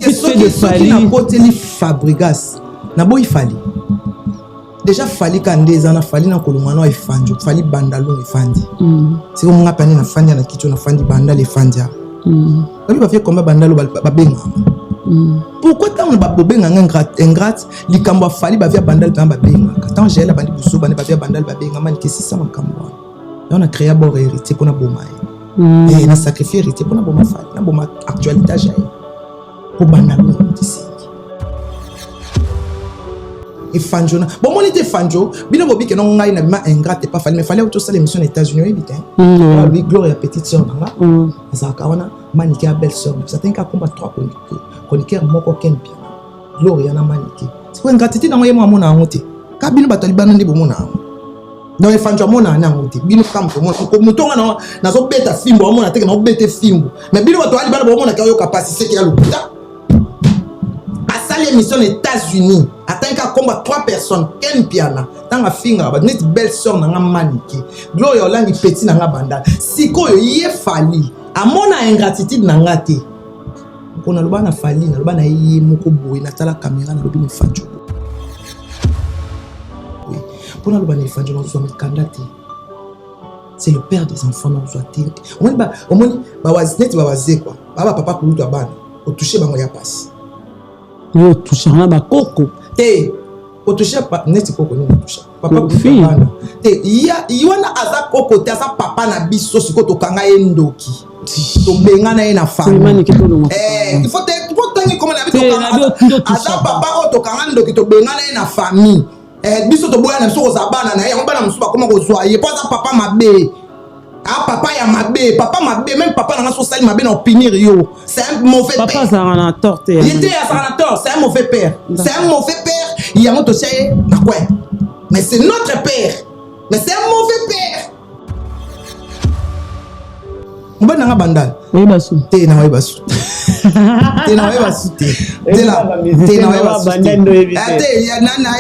Fait de Fali. Côté Fabregas. Nabo il fallait. Déjà Fali quand des ans Fali na kolumano e fanjo. Fali bandalo e fandi. C'est comme on a parlé na fandi na kicho na fandi bandalo e fandia. Quand il va faire combat bandalo ba benga. Pourquoi tant ba benga ingrate likambo Fali ba via bandalo ba benga. Quand j'ai la bandi buso ba via bandalo ba benga man que c'est ça makambo. On a créé bon héritier pour na boma. Et on a sacrifié héritier pour na boma Fali. Na boma actualité j'ai. Pour bandalo ici. Et Fanjo, bon, mon était Fanjo, bien au que non, il n'a pas ingrate, pas fallu, mais fallait tout ça l'émission aux États-Unis, vite. Lui, Gloria, petite soeur, ça a carrément maniqué à belle soeur. Ça tient qu'à combattre trois chroniqueurs, mon coquin, Gloria, n'a maniqué. C'est quoi ingratitude dans mon amoté? Cabine bataliban de mon âme. Dans les Fanjo, mon âme, bien comme mon ton, n'a pas bête à film, mon attaque, n'a pas bête film. Mais bien, tu as dit, bon, on a capacité qui a le l'émission aux États-Unis, attends qu'à combattre trois personnes, Ken Piana, dans la finger, net belle soeur n'a pas maniqué, Gloria Olangi petit n'a pas bandal, si quoi y est fali, à mon ingratitude n'a pas été. On a le ban à fali, n'a le ban à y moko boui, n'a pas la caméra, n'a le ban à fanjo. Oui, pour le ban à fanjo, on doit mettre candidaté. C'est le père des enfants, on doit dire. Au moins, net net quoi. Papa pour lui ban, au toucher ban ya passe. Yo toucher na ba koko te o toucher pas neti koko ni toucher papa bana te iwana aza koko te aza papa na biso siko to kanga endoki to benga na ina famille il faut tangi comment na biso aza papa o to kanga endoki to benga na ina famille biso to boya na biso ko zabana na yango bana musuba comment ko zwa ye pas papa mabe. Ah papa ya mabe, même papa n'a pas social mabe na opinir yo. C'est un mauvais père. Papa ça a tort. Il était à tort, c'est un mauvais père. C'est un mauvais père. Il y a un autre c'est na quoi? Mais c'est notre père. Mais c'est un mauvais père. Mba nanga bandal. Oui basu. Te na basu. Te na basu te. Te na basu. Ate ya nana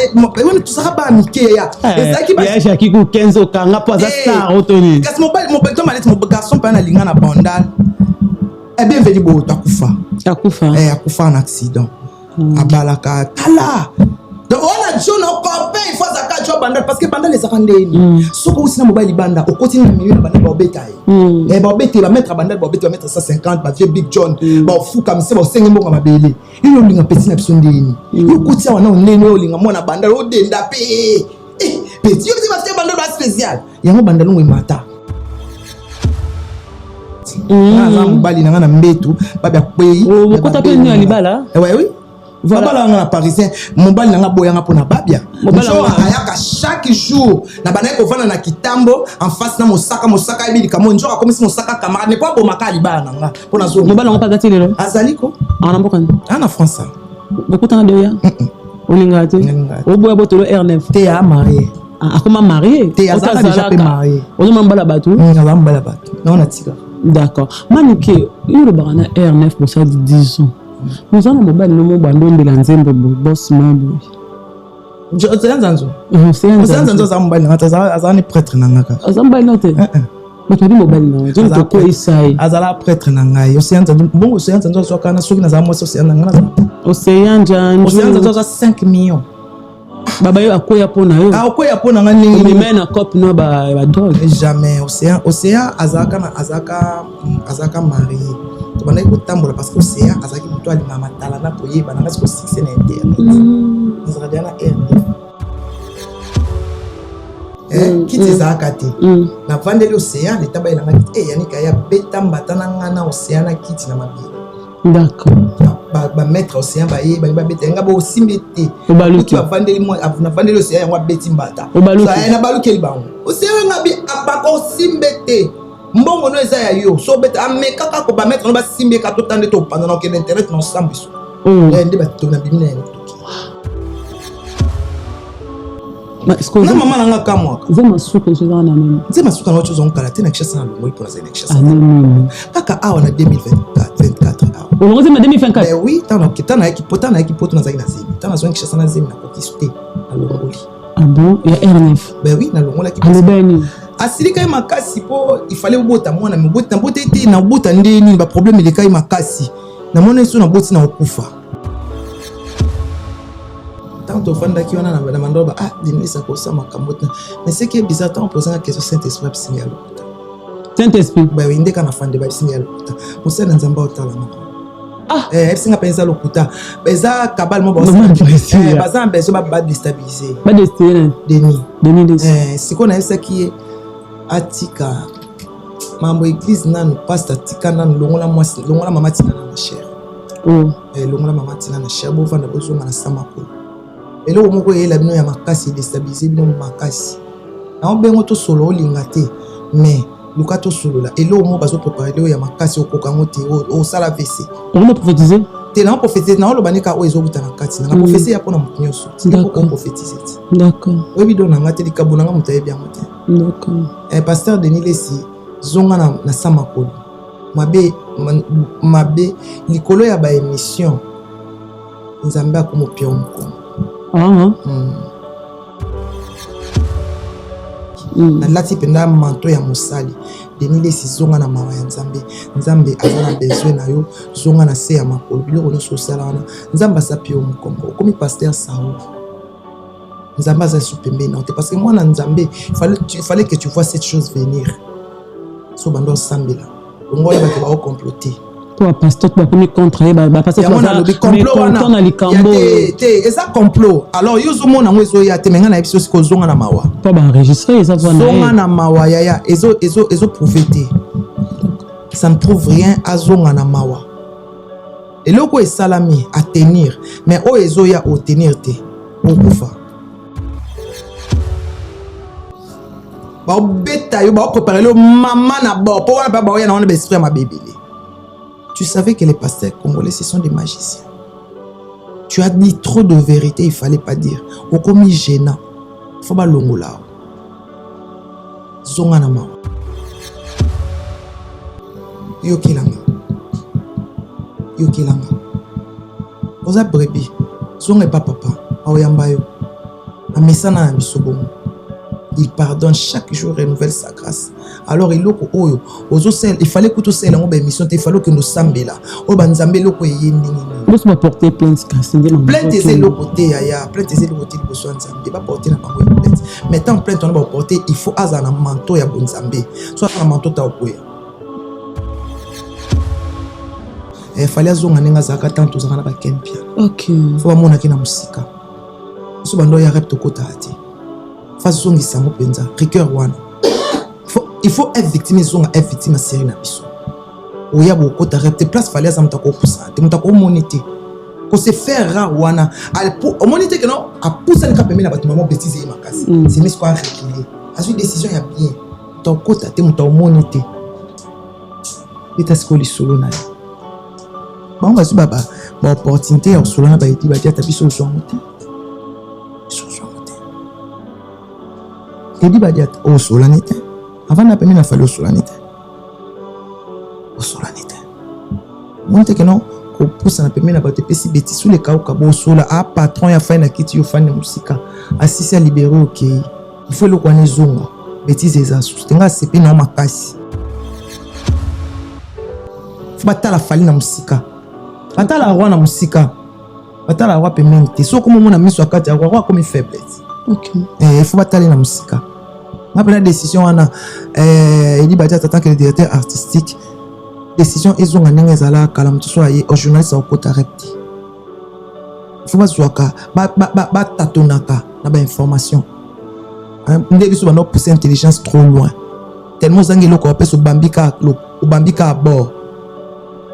on tout ça ba mike ya. Ezaki ba ya shaki ku kenzo kanga pa za star otoni. Kasi mobile to malet mo garçon pa na linga na bandal. Eh bien venu bo takufa. Akufa en accident. Abalaka tala. Donc on a John au copain il faut zaka job bandal parce que bandal les arandeni. Soko aussi na mobile banda au continue na milieu na bandal ba betaille. Et ba betaille va mettre bandal ba betaille va mettre 150 ba vieux Big John ba fou comme ça ba sengi mbonga mabele. Iyo linga petit na biso ndeni. Yo kotia wana onene o linga mona bandal o denda pe. Petit yo ti ba faire bandal ba spécial. Yango bandal ngwe mata. Na mbali na mbetu ba bya kwei. O ko ta pe ni alibala? Oui. Voilà un parisien mobile nanga boyanga pona babia mobile ayaka chaque jour na bana ko vana na kitambo en face na mosaka ebi likamo njoka comme si mosaka camarade ne pas bomaka libana nanga pona zo mobile on pas gati lelo azaliko ana mboka ana français beaucoup temps de ya olinga te o boya botolo R9 te ya marié comment marié te azaka déjà pe marié on mambala batou mambala batou non atika d'accord manike yoro bana R9 pour ça 10 ans. Nous avons mobile no bando de lanzembe boss mabo. C'est ça mobile azani prêtre nanga. Azamba note. Mais tu dis mobile non. Je te ko isai. Azala prêtre nanga. Océan bon océan nzo so kana soki na za mo océan nanga. Océan janjo. Océan nzo 5 millions. Baba yo akoya pona yo. Akoya pona nga ningi. Ni mena cop no ba dog. Jamais océan azaka marié. Tu vas aller tambola parce que océan azaki muto ali mama talana koye bana ngasi ko succès na internet. Nous avons na R. Qui te zakati. Na vandeli océan le taba ila ngati yanika ya beta mbatana ngana océan na kiti na mabi. D'accord. Ba mettre océan ba ye ba beta nga ba osimbete. Obaluki ba vandeli mo na vandeli océan ngwa beti mbata. Ça na baluki libango. Océan ngabi abako osimbete. Mbongo no eza ya yo so beta ameka ko ba mettre no ba simbe ka to tande to pendant que l'internet non sambiso ndi ba to na bimina ya to ma est-ce que na mama nanga kamwa zema suka je na même zema suka no chozo nkala tena kishasa na longo pour la élection kaka awa na 2024 awa on rose 2024 mais oui tana kitana ekipoto na zaina zemi tana zo kishasa na zemi na kokiste na longo ah bon et R9 ben oui na longo la ki alobeni asilika makasi po il fallait ubota mwana mbota ete na ubota ndeni ba problème ile kai makasi namoni so na boti na okufa tant ofandaki wana na mandolo ah dinisa kosa makambo te mais c'est que bizarre tant poser la question Saint-Esprit absinga lokuta Saint-Esprit ba winde kana fande ba absinga lokuta musana nzamba otala na absinga pensa lokuta beza kabal mo ba baza beso ba déstabiliser ba destiner demi siko na esa ki atika mambo église nanu pasteur tika nanu longola mwasi longola mama tina na cher longola mama tina na cher bo vanda bozo na sama ko eloko moko yela bino ya makasi déstabiliser bino makasi na bengo to solo olinga te mais luka to solo la eloko mo bazo préparer leo ya makasi okokango te o sala vc on a prophétisé te na prophétiser na lo banika o ezokuta na kati na prophétie ya pona mutunyo so d'accord prophétiser d'accord obi do na ngate likabu na mutaye bien mote d'accord pasteur Denis Lesi zonga na sama ko mabe likolo ya ba émission nzambe akomopia omkongo na lati penda manto ya mosali Denis Lesi zonga na mawa ya nzambe aza na besoin na yo zonga na se ya makolo biloko nyonso osala wana nzambe asapi yo mokongo okomi pasteur Saoul nzambe aza su pembeni na te parce que mwana nzambe il fallait que tu vois cette chose venir so bando sambela longola bato ba comploter toi pasteur tu vas contre ba pasteur tu vas complot na likambo te eza complot alors yo zo mona ngo ezo ya te menga na ebiso siko zonga na mawa pas ba enregistrer ça va na zonga na mawa ya ezo prouver te ça ne prouve rien à zonga na mawa eloko esalami à tenir mais o ezo ya o tenir te okufa ba beta yo ba préparer le maman na bo po wana ba ya na wana ba esprit ma bébé. Tu savais que les pasteurs congolais, ce sont des magiciens. Tu as dit trop de vérité, il ne fallait pas dire. Au commis gênant. Il faut pas l'ongola. Zonganama. Yokilanga. Yokilanga. Oza brebi. Zonga pas papa. Aoyambayo. Amesana na bisobomo. Il pardonne chaque jour, renouvelle sa grâce. Alors il fallait que tout ça ait émission, il fallait que nous sambe là. Oh banzambe loko yendi. Nous sommes porter plainte plainte c'est le côté ya, plainte c'est le côté de besoin nzambe, pas porter na bango plainte. Mais tant plainte on va porter, il faut azana manteau ya bonzambe. Soit na manteau ta okoya. Il fallait zonga nenga zaka tant tous na ba kempia. OK. Faut mona kina musika. So bando ya rep to kota ati. Face zongi sango penza, rigueur wana. Il faut être victime, ils ont être victime à série na biso. Oya boko ta repte place fallait ça mutako poussa, te mutako monité. Ko se faire rare wana, al pour monité que non, a poussa le capé na batu maman bêtise et makasi. C'est mis quoi reculer. A une décision ya bien. Ta kota te mutako monité. Eta skoli solo na. Ba nga su baba, ba opportunité ya solo na ba iti ba dia ta biso so moté. Et dit bah dia au solanité avant la peine il a fallu au solanité monte que non ko pousse na peine na bateau pesi bêtis sous les cas au cabo sola a patron ya fa na kiti yo fan musika assisi à libérer OK il faut le connaître zonga bêtis eza sustenga sepe na makasi faut batala fali na musika batala roi na musika batala roi peine te so comme mon ami so akati roi comme faiblesse OK il faut batala na musika. Ma première décision, il dit que tant que le directeur artistique, décision, ils ont gagné la calam, tu sois au journaliste au côté repti. Il faut pas jouer à tatonaka, na ba information. On dit que souvent nous pousser intelligence trop loin. Tellement zangelo ko appelle au bambika à bord.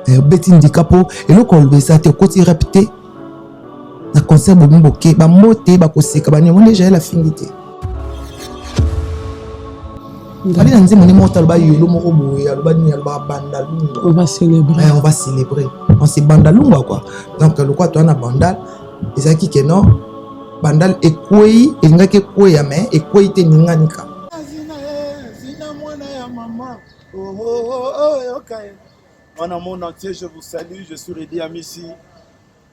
Beti ndikapo et le ko le ça te côté repti. Na concert bomboke ba moté ba koseka ba nyonde déjà la finité. On va célébrer. On va célébrer. On se bandalunga quoi. Donc le quoi toi na bandal, ezaki que non bandal ekoi elinga ke koi ya mais ekoi te ninganika. Dans mon entier, je vous salue, je suis Redi Amissi.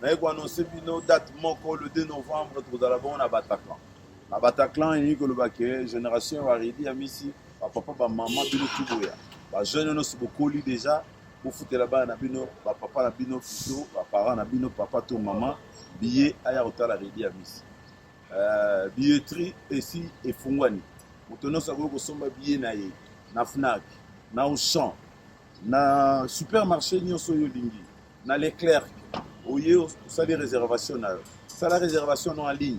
Nous avons annoncé une date le 2 novembre, nous allons à Bataclan. À Bataclan, il y a une génération Redi Amissi. Papa, maman, tout le monde. Les jeunes, nous sommes beaucoup déjà. vous foutez là-bas, papa, nabino, plutôt, parents, nabino, papa, ton maman, billet, aya hotel à Redi Amis. Billetterie, ici, et Fungwani. Maintenant, ça veut que billet na Fnac, na Auchan, na supermarché, ni au Soyolingi, na Leclerc, où il y a des réservations. Ça, la réservation en ligne.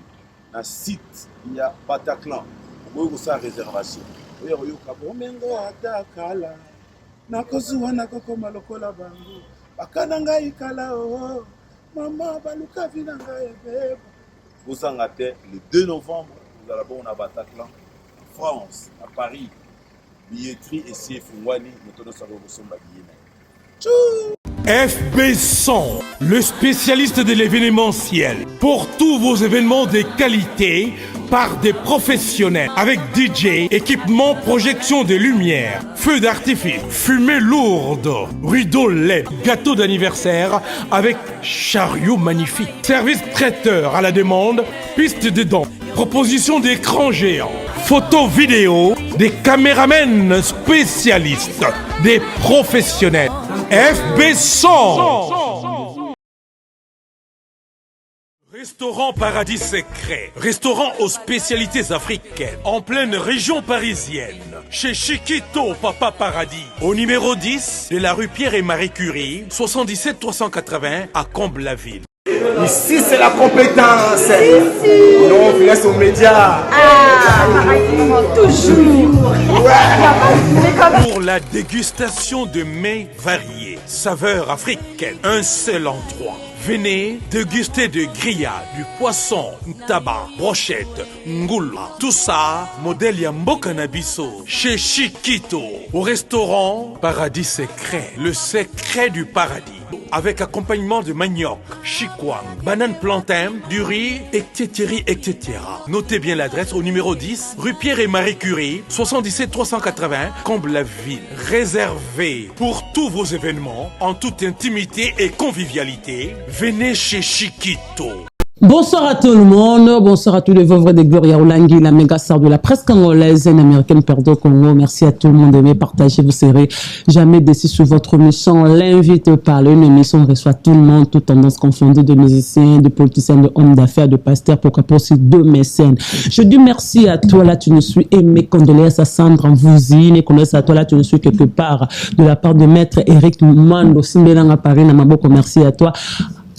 Na site, il y a Bataclan. Où il y a réservation. Où il y a Kabomengo, Atakala. Nakozuwa nakokoma lokola bango bakana ngai kala oh maman baluka vina ngai beba bozanga te le 2 novembre nous allons à Bataclan en France à Paris billetterie et si Fungwani motono sabo bosomba billet. FB100, le spécialiste de l'événementiel. Pour tous vos événements de qualité, par des professionnels. Avec DJ, équipement, projection de lumière, feux d'artifice, fumée lourde, rideau LED, gâteau d'anniversaire avec chariot magnifique. Service traiteur à la demande, piste de danse, proposition d'écran géant, photo vidéo, des caméramens spécialistes, des professionnels. FB100. Restaurant Paradis Secret, restaurant aux spécialités africaines, en pleine région parisienne, chez Chiquito Papa Paradis, au numéro 10 de la rue Pierre et Marie Curie, 77 380 à Comble-la-Ville. Ici, c'est la compétence. Non, on laisse aux médias. Toujours. Pour la dégustation de mets variés, saveurs africaines, un seul endroit. Venez déguster de grillades, du poisson, tabac, brochette, ngoula. Tout ça, modèle Yamboka Nabiso, chez Chiquito, au restaurant Paradis Secret, le secret du paradis. Avec accompagnement de manioc, chikwang, banane plantain, du riz, etc. Notez bien l'adresse au numéro 10, rue Pierre et Marie Curie, 77 380, Comble-la-Ville. Réservé pour tous vos événements, en toute intimité et convivialité, venez chez Chiquito. Bonsoir à tout le monde, bonsoir à tous les vœux de Gloria Olangi, la méga star de la presse congolaise, une américaine perdue au Congo. Merci à tout le monde d'aimer, partager, vous serez jamais déçus sur votre émission. L'invite par une émission, on reçoit tout le monde, toutes tendances confondues, de musiciens, de politiciens, de hommes d'affaires, de pasteurs, pourquoi pas aussi de mécènes. Je dis merci à toi, là tu nous suis, et mes condoléances à Sandra Mvouzi, mes condoléances à toi, là tu nous suis quelque part, de la part de maître Eric Mando, Simbelanga Paris, Namaboko, merci à toi.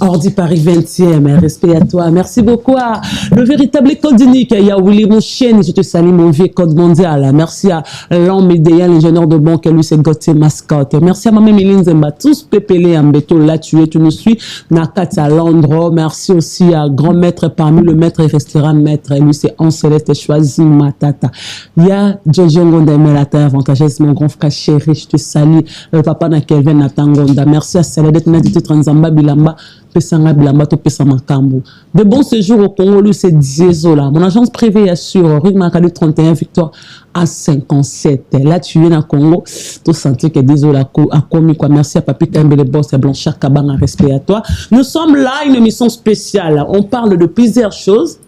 Ordi Paris 20e, respect à toi. Merci beaucoup à le véritable code unique. Il y a Willy Mouchen, je te salue mon vieux code mondial. Merci à l'homme idéal, l'ingénieur de banque, lui c'est Gauthier Mascotte. Merci à Maman Méline Zemba, tous pépélés en béton, là tu nous suis. Nakati à Londres. Merci aussi à grand maître parmi le maître et restera maître. Lui c'est Anceleste choisi Matata. Il y a Jojo Ngondemé, la terre avantageuse, mon grand frère chéri, je te salue. Le papa na Kelvin Natangonda. Merci à Saladette Nadite Transamba Bilamba. De bons séjours au Congo, lui c'est Diesola. Mon agence privée assure rue Macadou 31 Victoire à 57. Là tu es dans le Congo, tu sens que Diesola a commis quoi. Merci à Papi Kambe le boss et Blanchard Kabang, respect à toi. Nous sommes là, une émission spéciale. On parle de plusieurs choses.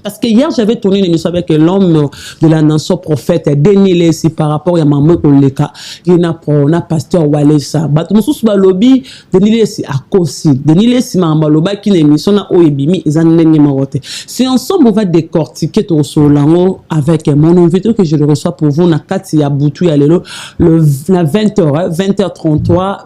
Parce que hier, j'avais tourné une émission avec l'homme de la nation prophète, Denis Lessi, par rapport à Maman Koleka, il a pasteur Walesa. Batumoussous Balobi, Denis Lessi a Kosi. Denis Lessi, Maman Loba, qui n'est mis, son a Oebimi, ils en ont c'est ensemble, on va décortiquer ton solango avec mon invité que je le reçois pour vous, na Katia Boutou, le 20h, 20h33,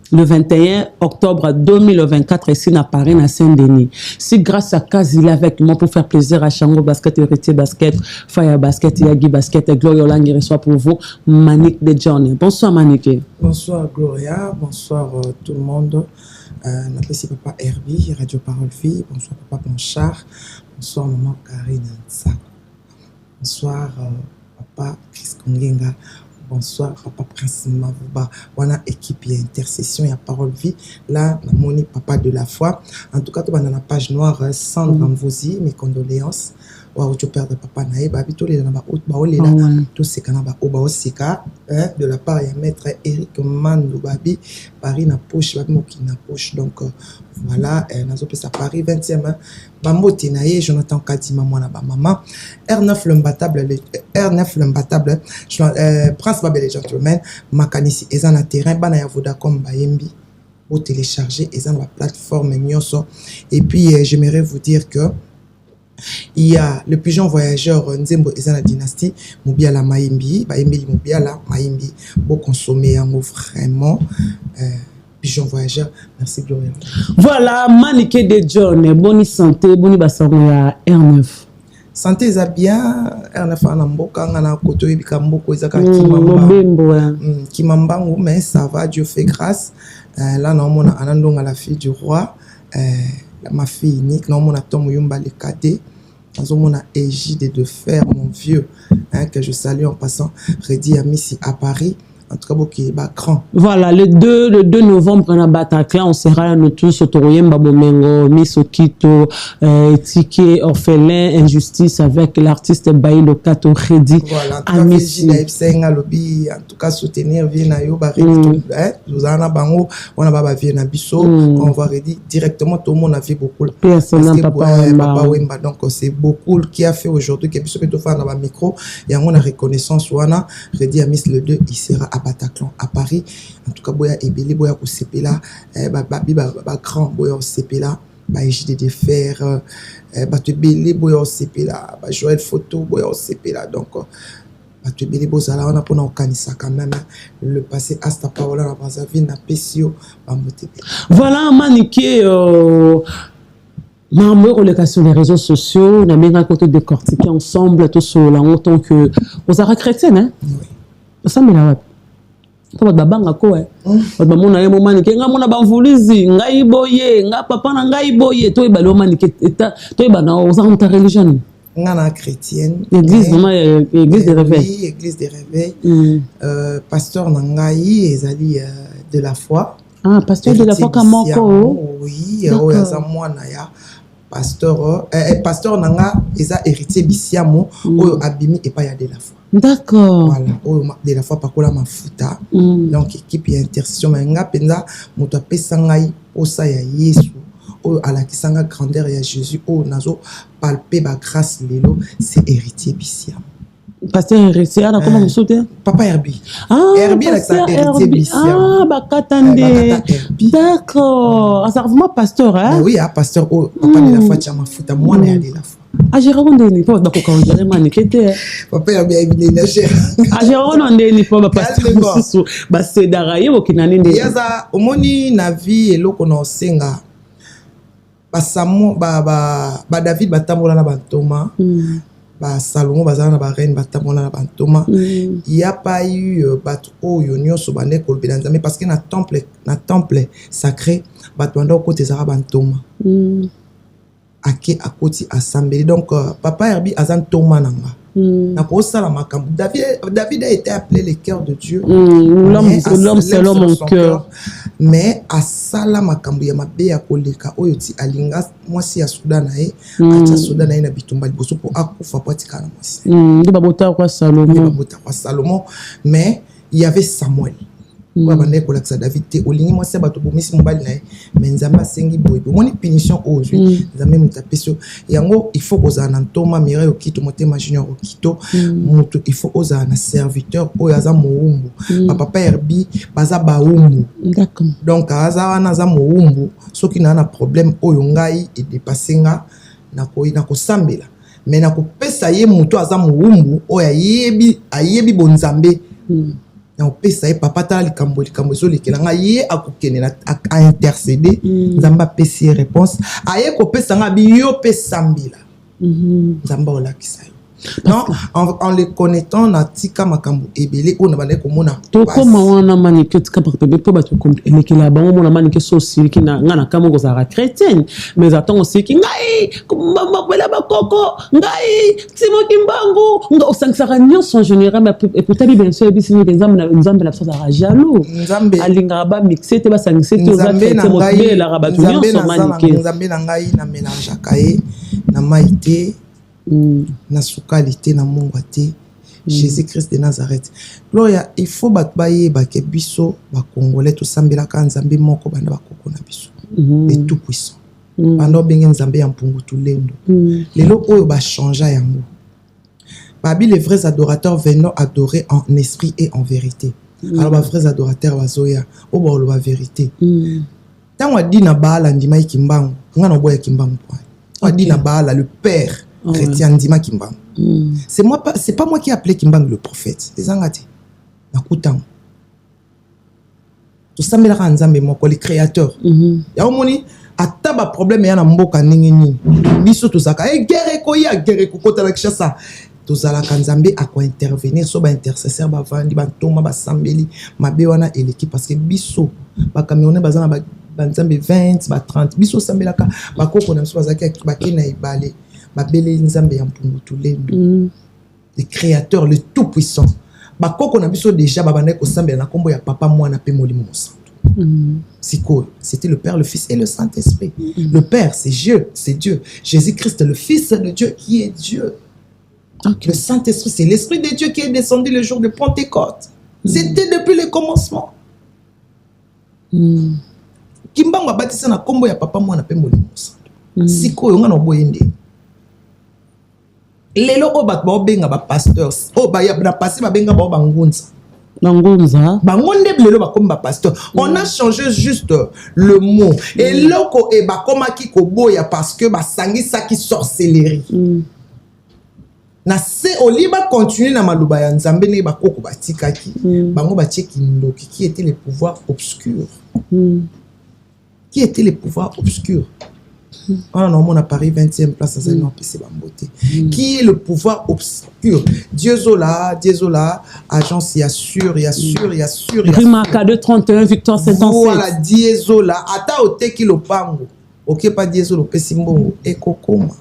le 21 octobre 2024, ici à Paris, à Saint-Denis. C'est grâce à Kazila avec moi pour faire plaisir à Chango Basket, Héritier Basket, Fire Basket, Yagi Basket, et Gloria Olangi reçoit pour vous Manik de Johnny. Bonsoir Manik. Bonsoir Gloria, bonsoir tout le monde. N'apprécie Papa Herbie, Radio Parole Vie. Bonsoir Papa Blanchard. Bonsoir Maman Karine Nsako. Bonsoir Papa Chris Kongenga. Bonsoir, Papa Prince Mavouba. Wana équipe, il y a intercession, il y a parole vie. Là, mon papa de la foi. En tout cas, tu vas dans la page noire, Sandra Mvouzi, mes condoléances. wa ojo père de papa na ye babi to lela na ba haute ba olela to seka na ba oba oseka de la part ya maître Eric Mandou babi Paris na poche babi moki na poche donc voilà nazo pesa Paris 20e bambote na ye Jonathan Kadima mwana ba maman R9 l'imbattable Prince Babel et gentleman makanisi eza na terrain bana ya Vodacom bayembi au télécharger et dans la plateforme Nyonso. Et puis j'aimerais vous dire que il y a le pigeon voyageur Nzembo et la dynastie Mobiala Maimbi Baimbi Mobiala Maimbi beau consommer en vraiment pigeon voyageur. Merci Gloria. Voilà Maniké de John bonne santé bonne basango ya R9 santé za bien R9 ana mboka ngana koto ebika mboko ezaka kimambangu mais ça va Dieu fait grâce. Là, on a Anandonga, la fille du roi, ma fille unique, on a Tom Yumba, le cadet, on a Égide de Fer, mon vieux, que je salue en passant, Redi Amissi à Paris. En tout cas, qui est grand. Voilà, le 2 novembre, on a Bataclan, on sera nous tous au Toroyem, Babomengo, Miss Okito, Ticket, Orphelin, Injustice avec l'artiste Baï Lokato Redi. Voilà, en tout cas, soutenir Vienna Yoba, nous en avons, on a Baba Vienna Bisso, on va redire directement, tout le monde a fait beaucoup. Personne Papa Wemba. Donc, c'est beaucoup qui a fait aujourd'hui, qui a pu se faire dans le micro, et on a reconnaissance, on a Redi Amis le 2, il sera à Bataclan, à Paris. En tout cas, boya ebele boya ko sepela, babi ba grand boya ko sepela, ba Égide de Fer, ba te belé boya ko sepela, ba Joël Photo boya ko sepela. Donc ba te belé bozala on a pona okanisa quand même le passé Asta Paola na Brazzaville na Pesio ba moté. Voilà Maniké Mambo relation sur les réseaux sociaux, on a bien côté décortiquer ensemble tout sur la autant que aux arts chrétiens hein. Oui. Ça me l'a Kwa babanga ko babamona ye momani ke nga mona bamvulizi ngai boye nga papa na ngai boye to ibalo mani ke to ibana oza ta religion ngana chrétienne église vraiment église de réveil oui église de réveil pasteur na ngai ezali de la foi pasteur de la foi kamoko oui oza mwana ya pasteur nanga eza héritier bisiamo oyo abimi epa ya de la foi. D'accord. Voilà, de la fois par la mafuta. Donc équipe et intercession menga penza moto pesa ngai osa ya Yesu o ala kisanga grandeur ya Jésus o nazo palper ba grâce lelo c'est héritier bisiamo. Pasteur héritier ana comment vous sautez Papa Herbie. Herbie avec sa héritier bisiamo. Bakatande. D'accord. Ça vraiment pasteur hein? Oui, pasteur o papa de la foi cha mafuta mwana ya de la foi. Gérard Ndeni po ba ko konjere manikete papa ya bien na cher Gérard Ndeni po ba pasteur mususu ba sedara ye bokinani nde yaza omoni na vie eloko na osenga ba Samo ba David batambola na bantoma ba Salomon bazana na ba reine batambola na bantoma il y a pas eu bato oyo nyonso bande ko lobela nzambe parce que na temple sacré bato ndo ko tezara bantoma ake akoti assemblée donc papa Herbie azan toma nanga na ko sala makambu David a été appelé le cœur de Dieu l'homme selon mon cœur mais asala makambu ya mabe ya koleka oyo ti alinga mwasi ya Soudan na ye acha Soudan na ye na bitumba liboso po akufa patika na mwasi ndi babota kwa Salomon mais il y avait Samuel bande ko laksa David te olingi mwasi bato bomisi mobali na ye mais nzamba sengi boy moni punition aujourd'hui nzambe mutapeso yango il faut oza na ntoma mire okito motema junior okito mutu il faut oza na serviteur oyo aza moumbu papa Herbie baza baumbu d'accord donc aza wana aza moumbu soki na problème oyo ngai e dépasser na ko sambela mais na ko pesa ye mutu aza moumbu oyo ayebi bonzambe na pesa papa ta likambo zo lekela nga ye akokene na a intercéder nzamba pesi réponse aye ko pesa nga bi yo pesa mbila nzamba olakisa non en les connaissant na tika makambo ebele on na bande ko mona to koma wana manike tika partenaire po bato ko elekela bango mona manike so siliki na ngana kama ko za chrétienne mais attends aussi ki ngai mama bela bakoko ngai timo kimbangu ngo sangsaka nyonso en général mais peut-être bien sûr bisi ni nzambe la chose à jaloux nzambe alinga ba mixer te ba sangise te za te mo bela rabatu nyonso manike nzambe na ngai na mélange akaye na maité na sukalité na mongwa te. Jésus-Christ de Nazareth. Gloria, il faut batbaye bake biso ba congolais to sambela ka nzambe moko banda bakoko na biso. Et tout puissant. Banda bengi nzambe ya mpungu tulendo. Lelo oyo ba changer yango. Babi les vrais adorateurs venant adorer en esprit et en vérité. Alors les vrais adorateurs bazoya o ba lo ba vérité. Tango di na bala ndima kimbangu, ngana boya kimbangu kwa. Di na bala le père chrétien ndima kimbangu. C'est pas moi qui ai appelé Kimbang le prophète. Les angati. Nakutang. Tout ça me l'a nzambe moko les créateurs. Ya omoni ataba problème ya na mboka ningini. Biso tout ça ka guerre ko ya guerre ko kota la kishasa. Tout ça la kanzambe a quoi intervenir so ba intercesseur ba vandi ba toma ba sambeli mabe wana et l'équipe parce que biso ba camionneur bazana ba nzambe 20 ba 30 biso sambela ka ba koko na biso bazaki ba kena ibale. Le créateur, le tout-puissant. Déjà, papa, c'était le Père, le Fils et le Saint-Esprit. Le Père, c'est Dieu. Jésus-Christ, le Fils de Dieu qui est Dieu. Le Saint-Esprit, c'est l'Esprit de Dieu qui est descendu le jour de Pentecôte. C'était depuis le commencement. Kimbang baptisé na kombo ya papa moi na pe molimo santo. Siko yo ngana boyende. Lelo o bat ba benga ba pasteurs. O ba ya na passé ba benga ba ngunza. Ngunza. Ba ngonde lelo ba comme ba pasteur. On a changé juste le mot. Et loko e ba komaki ko boya parce que ba sangi ça qui sorcellerie. Na se oliba continue na maluba ya nzambe ne ba koko ba tikaki. Bango ba tcheki ndoki qui était les pouvoirs obscurs. Qui étaient les pouvoirs obscurs. On a Paris 20e place à PC Bamboté. Qui est le pouvoir obscur? Dieu Zola, agence, il y a sûr. Rimaka 231, Victor 57. Voilà, Dieu Zola. Ata ote ki lo pango. Ok, pas Dieu Zola, Pesimbongo. Eko koma.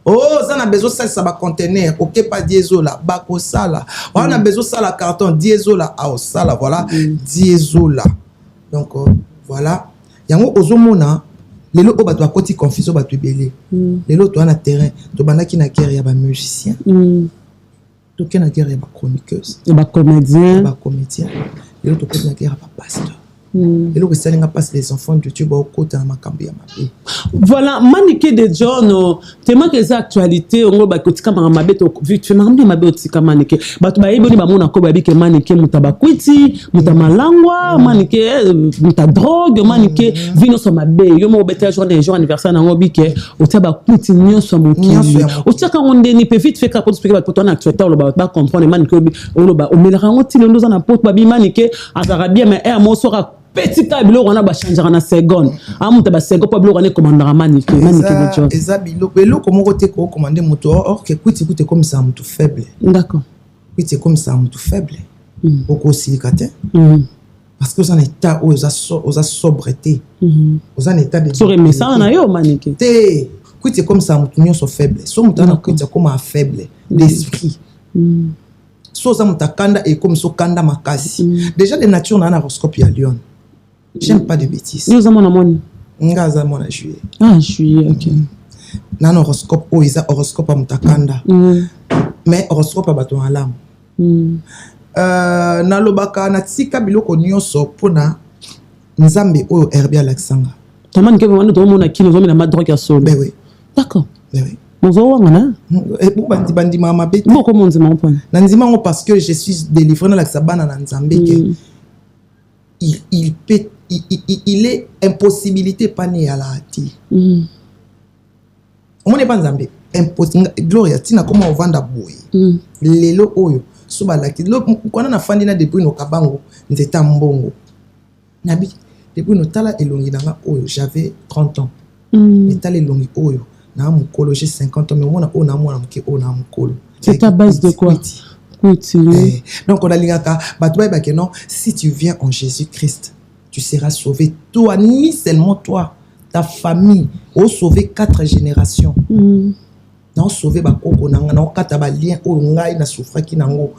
Oh, ça a besoin de ça, conteneur. Ok, pas Dieu Zola. Bako sala. On a besoin de ça, la carton. Dieu Zola. Ah, sala, voilà. Dieu Zola. Donc, voilà. Yango ozomona lelo o bato akoti confusion bato ebele lelo to na terrain to bandaki na guerre ya ba musicien to ke na guerre ya ba chroniqueuse et ba comédien lelo to ke na guerre ya ba pasteur lelo ko salinga passe les enfants de Dieu ba okota na makambi ya mabe. Voilà, Maniké de John, tellement que les actualités, on va kotika mabe to vite fait mabe mabe otika Maniké. Batu ba yeboni ba mona ko ba bi ke Maniké mutabakwiti, mutamalangwa, Maniké muta drogue, Maniké vino so mabe. Yo mo beta jour anniversaire na ngobi ke otabakwiti nyonso mokili. Otika onde ni pe vite fait ka pour expliquer ba poto na actualité on ba comprendre Maniké on ba o melera ngoti le ndoza na poto ba bi Maniké azarabia mais un mot sera petit tableau on a ba changer na seconde amuta ba seconde pa blo on est commandant Maniké de John ezabilo belo komo kote ko commander moto or que kuti comme ça moto faible. D'accord. Kuti comme ça moto faible. Oko silikate. Parce que aux en état aux sobreté. Aux en état de sur mais ça na yo Maniké. Té kuti comme ça moto nyonso faible. So moto na kuti comme un faible d'esprit. So ça moto kanda et comme so kanda makasi. Déjà de nature na horoscope ya Lion. J'aime pas de bêtises. Nous avons mon ngaza mona juillet. Ah juillet, OK. Nan horoscope o isa horoscope a mutakanda. Mais horoscope a bato alam. Na lobaka na tika biloko nyonso pona nzambe oyo Herbie Alexandre. Tamani ke mwana to mona kilo zomi na madrogue ya solo. Ben oui. D'accord. Ben oui. Bonjour wana. Et pour bandi mama bête. Beaucoup mon zima point. Na nzima ngo parce que je suis délivré na sabana na nzambe que il est impossibilité pas né à la hati. On n'est pas nzambe. Impossible. Gloria, tina comment on vend boy. Lelo oyo. Suba laki. Lo kwana na fandi na depuis no kabango. Nzeta mbongo. Nabi. Depuis no tala elongi nanga oyo. J'avais 30 ans. Et tala elongi oyo. Na mukolo, j'ai 50 ans. Mais on a o na mwana mke o na mukolo. C'est à base de quoi? Donc on a l'ingaka. Non, si tu viens en Jésus-Christ, tu seras sauvé. Toi, ni seulement toi, ta famille. On sauver 4 générations. Non, sauver bakoko nanga, non kata ba lien o ngai na souffra ki nango.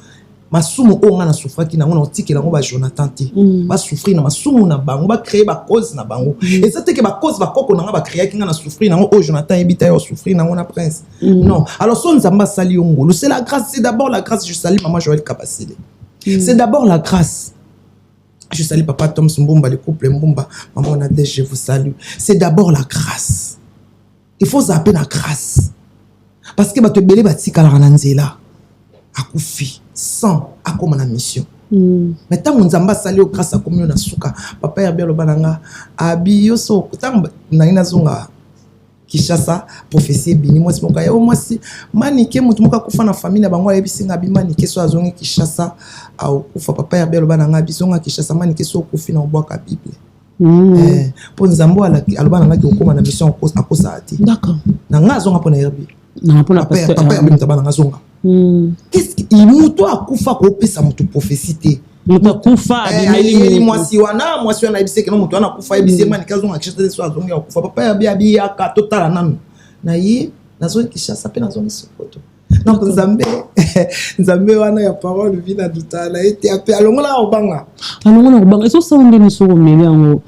masumu onga na souffrir ki nango na otiki nango ba Jonathan te ba souffrir na masumu na bango ba créer ba cause na bango et ça te que ba cause ba koko nanga ba créer ki nga na souffrir nango o Jonathan ebita yo souffrir nango na prince non alors son nzamba sali ngolo c'est la grâce, c'est d'abord la grâce. Je salue maman Joël Kabasile c'est d'abord la grâce. Je salue papa Tom Mbumba, le couple Mbumba, maman Nadège, je vous salue. C'est d'abord la grâce. Il faut zapper la grâce. Parce que tu belé bati kalarananzela. Akufi, sans akoma na mission. Mais tant on zamba sali au grâce à commune na suka. Papa Herbert Lobananga, abiyo so, tant na ina zonga. Kishasa, prophétie bini, moi c'est mon cas. Moi si, manike, mutumoka kufa na famille, bango ya bisinga bi manike so azongi Kishasa. Au kufa papa ya belo bana ngabi zonga Kishasa manike so kufi na obwaka Bible. Pour nzambo alobana ngaki okoma na mission akosa ati. D'accord. Na ngazonga pona herbi. Na pona pasteur. Papa ya belo tabana ngazonga. Qu'est-ce qui muto akufa ko pesa mutu prophétie. Muto kufa abimeli mwasi wana ibiseke no muto wana kufa ibise manike zonga Kishasa so azongi akufa papa ya bi aka totala nanu. Na yi nazongi Kishasa pe nazongi Sokoto. Donc Nzambe wana ya parole vina dutala ete ape alongola obanga eso sonde ni so meli yango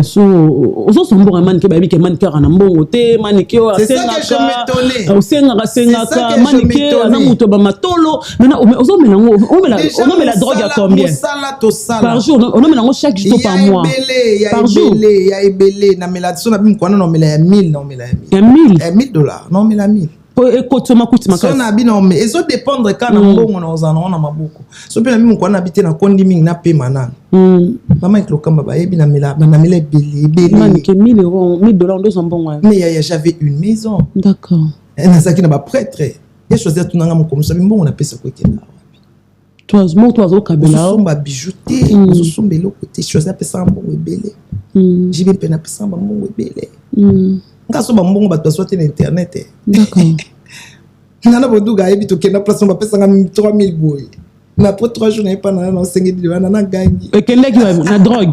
so oso sombo man ke babi ke man ke na mbongo te man ke o senga man ke na muto ba matolo maintenant oso melango on met la drogue à combien par jour on met lango chaque jour par mois par jour ya ebele na melation na bim kwa na mela ya 1000 na mela ya 1000 $1000 non mela 1000 so na bino mais ezo dépendre quand na mbongo na ozana na maboko so pe na mimi kwa na bité na kondiming na pe manana mama ikokamba ba yebi na mela ebele man ke 1000 €, 1000 $, deux mbongo mais j'avais une maison d'accord na saki na ba prêtre ya choisir tunanga mo comme ça mbongo na pesa ko kenda toi au kabela somba bijouté zo sombelo côté choisir pesa mbongo ebele jibe pe na pesa mbongo ebele ngaso ba mbongo bato soit na internet d'accord nana boduga ebi to kena place on va pesa 3000 boy na pour 3 jours na pas na 5000 wana na gangi et quel qui na drogue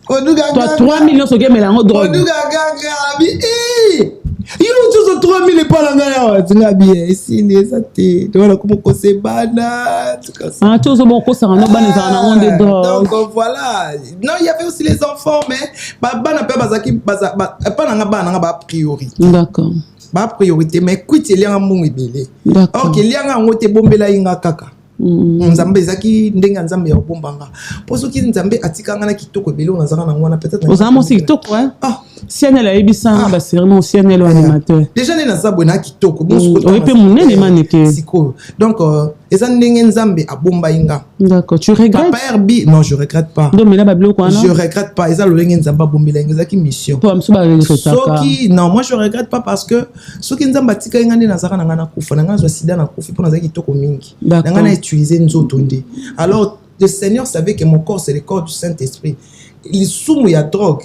boduga toi 3 millions so game la drogue boduga ganga abi yo tu 3000 pas na ngaya zinga bien ici les até voilà comment ko se bana ah tu so bon ko ça na bana za na de drogue donc voilà non il y avait aussi les enfants mais bana pe bazaki pas na bana ba priorité d'accord ba priorité mais kwiti lianga mbongo ebele ok lianga ngote bombela inga kaka nzambe ezaki ndenga nzambe ya bombanga poso ki nzambe atikanga na kitoko ebele on azaka na ngwana peut-être ozamo si kitoko hein sienne la ebisanga ba serment sienne le animateur déjà ne na zabwe na kitoko bonso ko pe munene maneke siko donc eza ndenge nzambe abomba inga d'accord tu regrettes papa herbi non je regrette pas donc mais là bablo quoi non je regrette pas eza lolenge nzamba bombela inga ezaki mission to amso ba soki non moi je regrette pas parce que soki nzamba tika inga ndena zaka na ngana kufa na ngana zo sida na kufa pona zaki kitoko mingi na ngana utiliser nzoto nde alors le Seigneur savait que mon corps c'est le corps du Saint-Esprit il soumu ya drogue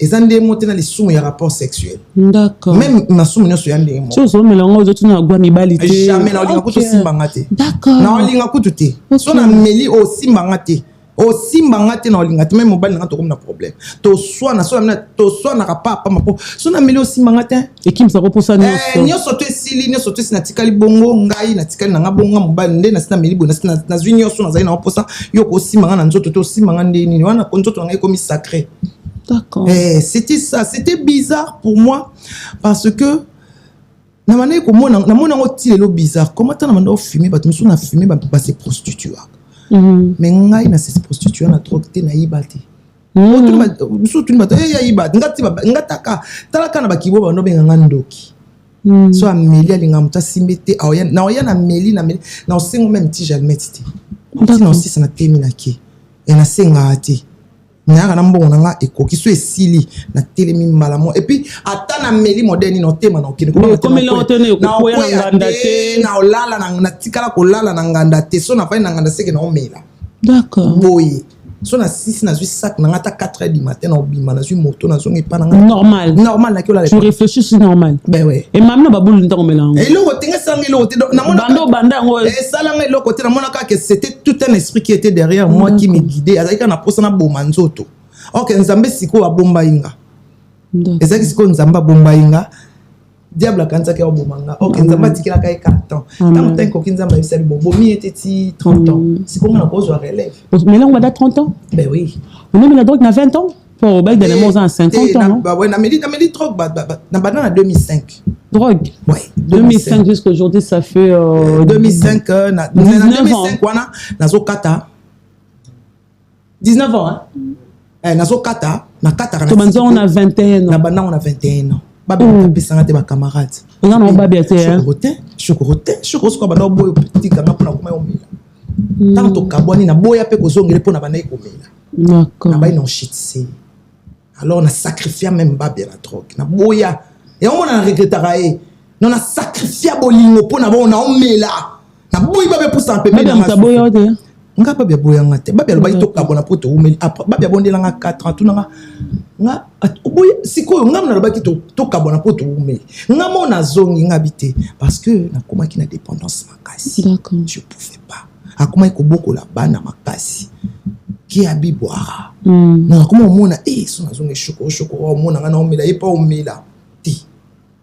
ils ont des mots dans les sous et rapport sexuel. D'accord. Même ma soumou nyoso yande mo. Tu so melango zo tuna gwa mibalite. Jamais na olinga kuto simbangate. D'accord. Na olinga kuto te. So na meli o simbangate. O simbangate na olinga te même mobile na to comme na problème. To soit na papa mapo. So na meli o simbangate. Et qui me ça reposa nyoso. Nyoso to sili nyoso to sinatikali bongo ngai na tikali na ngabonga mobile nde na sina meli bona na zwi nyoso na zai na reposa yo ko simbanga na nzoto to simbanga nde ni wana konzoto ngai comme sacré. D'accord. C'était ça, c'était bizarre pour moi parce que na manière comment na mona ngoti le bizarre comment tu na fumer ba tu na fumer ba se prostituer mais ngai na se prostituer na drogue te na ibate tu na ya ibate ngati ngataka talaka na bakibo ba no benga ndoki so ameli alinga muta simbete aoya na meli na osengo même ti jalmetite na aussi ça na termina ki et na senga ati na na mbongo nga ekoki so esili na telemi malamo et puis ata na meli moderne no tema na okine ko meli otene ko ya nganda te na olala na tikala ko lala na nganda te so na fa na nganda seke na omela d'accord boy so na 6 na 8 sac na ngata 4h du matin na obima na moto na zongi pa na normal na ki olala tu réfléchis c'est normal ben ouais et mamna babulu ndako melango et lo kotenga sangi lo na mona banda ngo et salanga lo kote na mona ka que c'était tout un esprit qui était derrière moi qui me guidait azalika na posa na boma nzoto ok nzambe siko abomba inga ezaki siko nzamba bomba inga diable akanza ke obomanga ok nzamba tikila kai 4 ans tant que ko kinzamba yisali bomi était 30 ans c'est comment on cause relève mais là on va dar 30 ans ben oui on est la drogue na 20 ans pour bail de les mots en 50 ans bah ouais na meli drogue na banana 2005 drogue ouais 2005 jusqu'à aujourd'hui ça fait 2005 na 2005 wana nazo kata 19 ans hein nazo kata na kata na on a 21 ans na banana on a 21 ans babi tapesanga te ba camarades on a babi te chokorote quoi bana boyo petit kanga pona kuma omela tanto kabwani na boya pe kozongele pona bana ikomela d'accord na ba ino shitse alors on a sacrifié même babi la drogue na boya et on a regretté non a sacrifié bolingo pona ba on omela na boyi babi pour ça pepe na boya te nga babi boya ngate babi lo ba itoka bona poto omeli babi bondela nga 4 ans tunanga nga boya sikoyo nga mna lo ba kito toka bona poto omeli nga mona zongi nga bité parce que na koma ki na dépendance makasi d'accord je pouvais pas akoma ko boko la bana makasi ki abibwara na koma mona so na zongi shoko mona nga na omela ye pa omela ti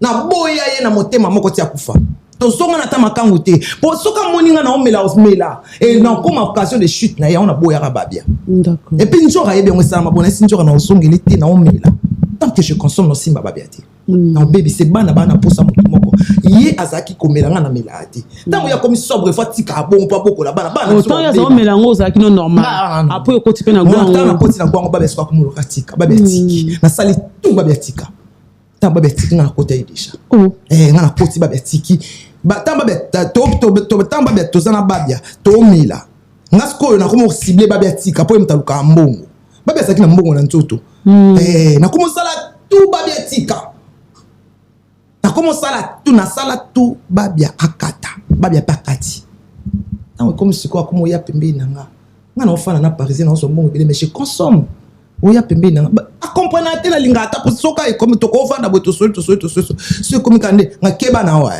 na boya ye na motema moko ti akufa tozonga na ta makangu te po soka moninga na omela et na comme occasion de chute na ya on a boya rababia d'accord et puis njora yebe ngisa mabona sinjora na osongeli te na omela tant que je consomme no simba babia te na bébé c'est bana posa mutu moko ye azaki komela nga na mela te tango ya komi sobre fois tika bon pa boko la bana autant ya zo mela ngo za kino normal après ko tipe na gwango na koti na gwango babia swa kumulo katika babia tiki na sali tout babia tika ta babia tiki na kota déjà nga na koti babia tiki tamba bet tozana babia to mila ngasko na komo cibler babia tika po mtaluka mbongo babia saki na mbongo na nzoto na komo sala tout babia tika na komo sala tout babia akata babia pakati na komo siko komo ya pembeni nanga nga na ofana na parisien na so mbongo bele mais je consomme oya pembeni nanga accompagner te la lingata pour soka e comme to ko ofana boto so so comme kande ngakeba na wa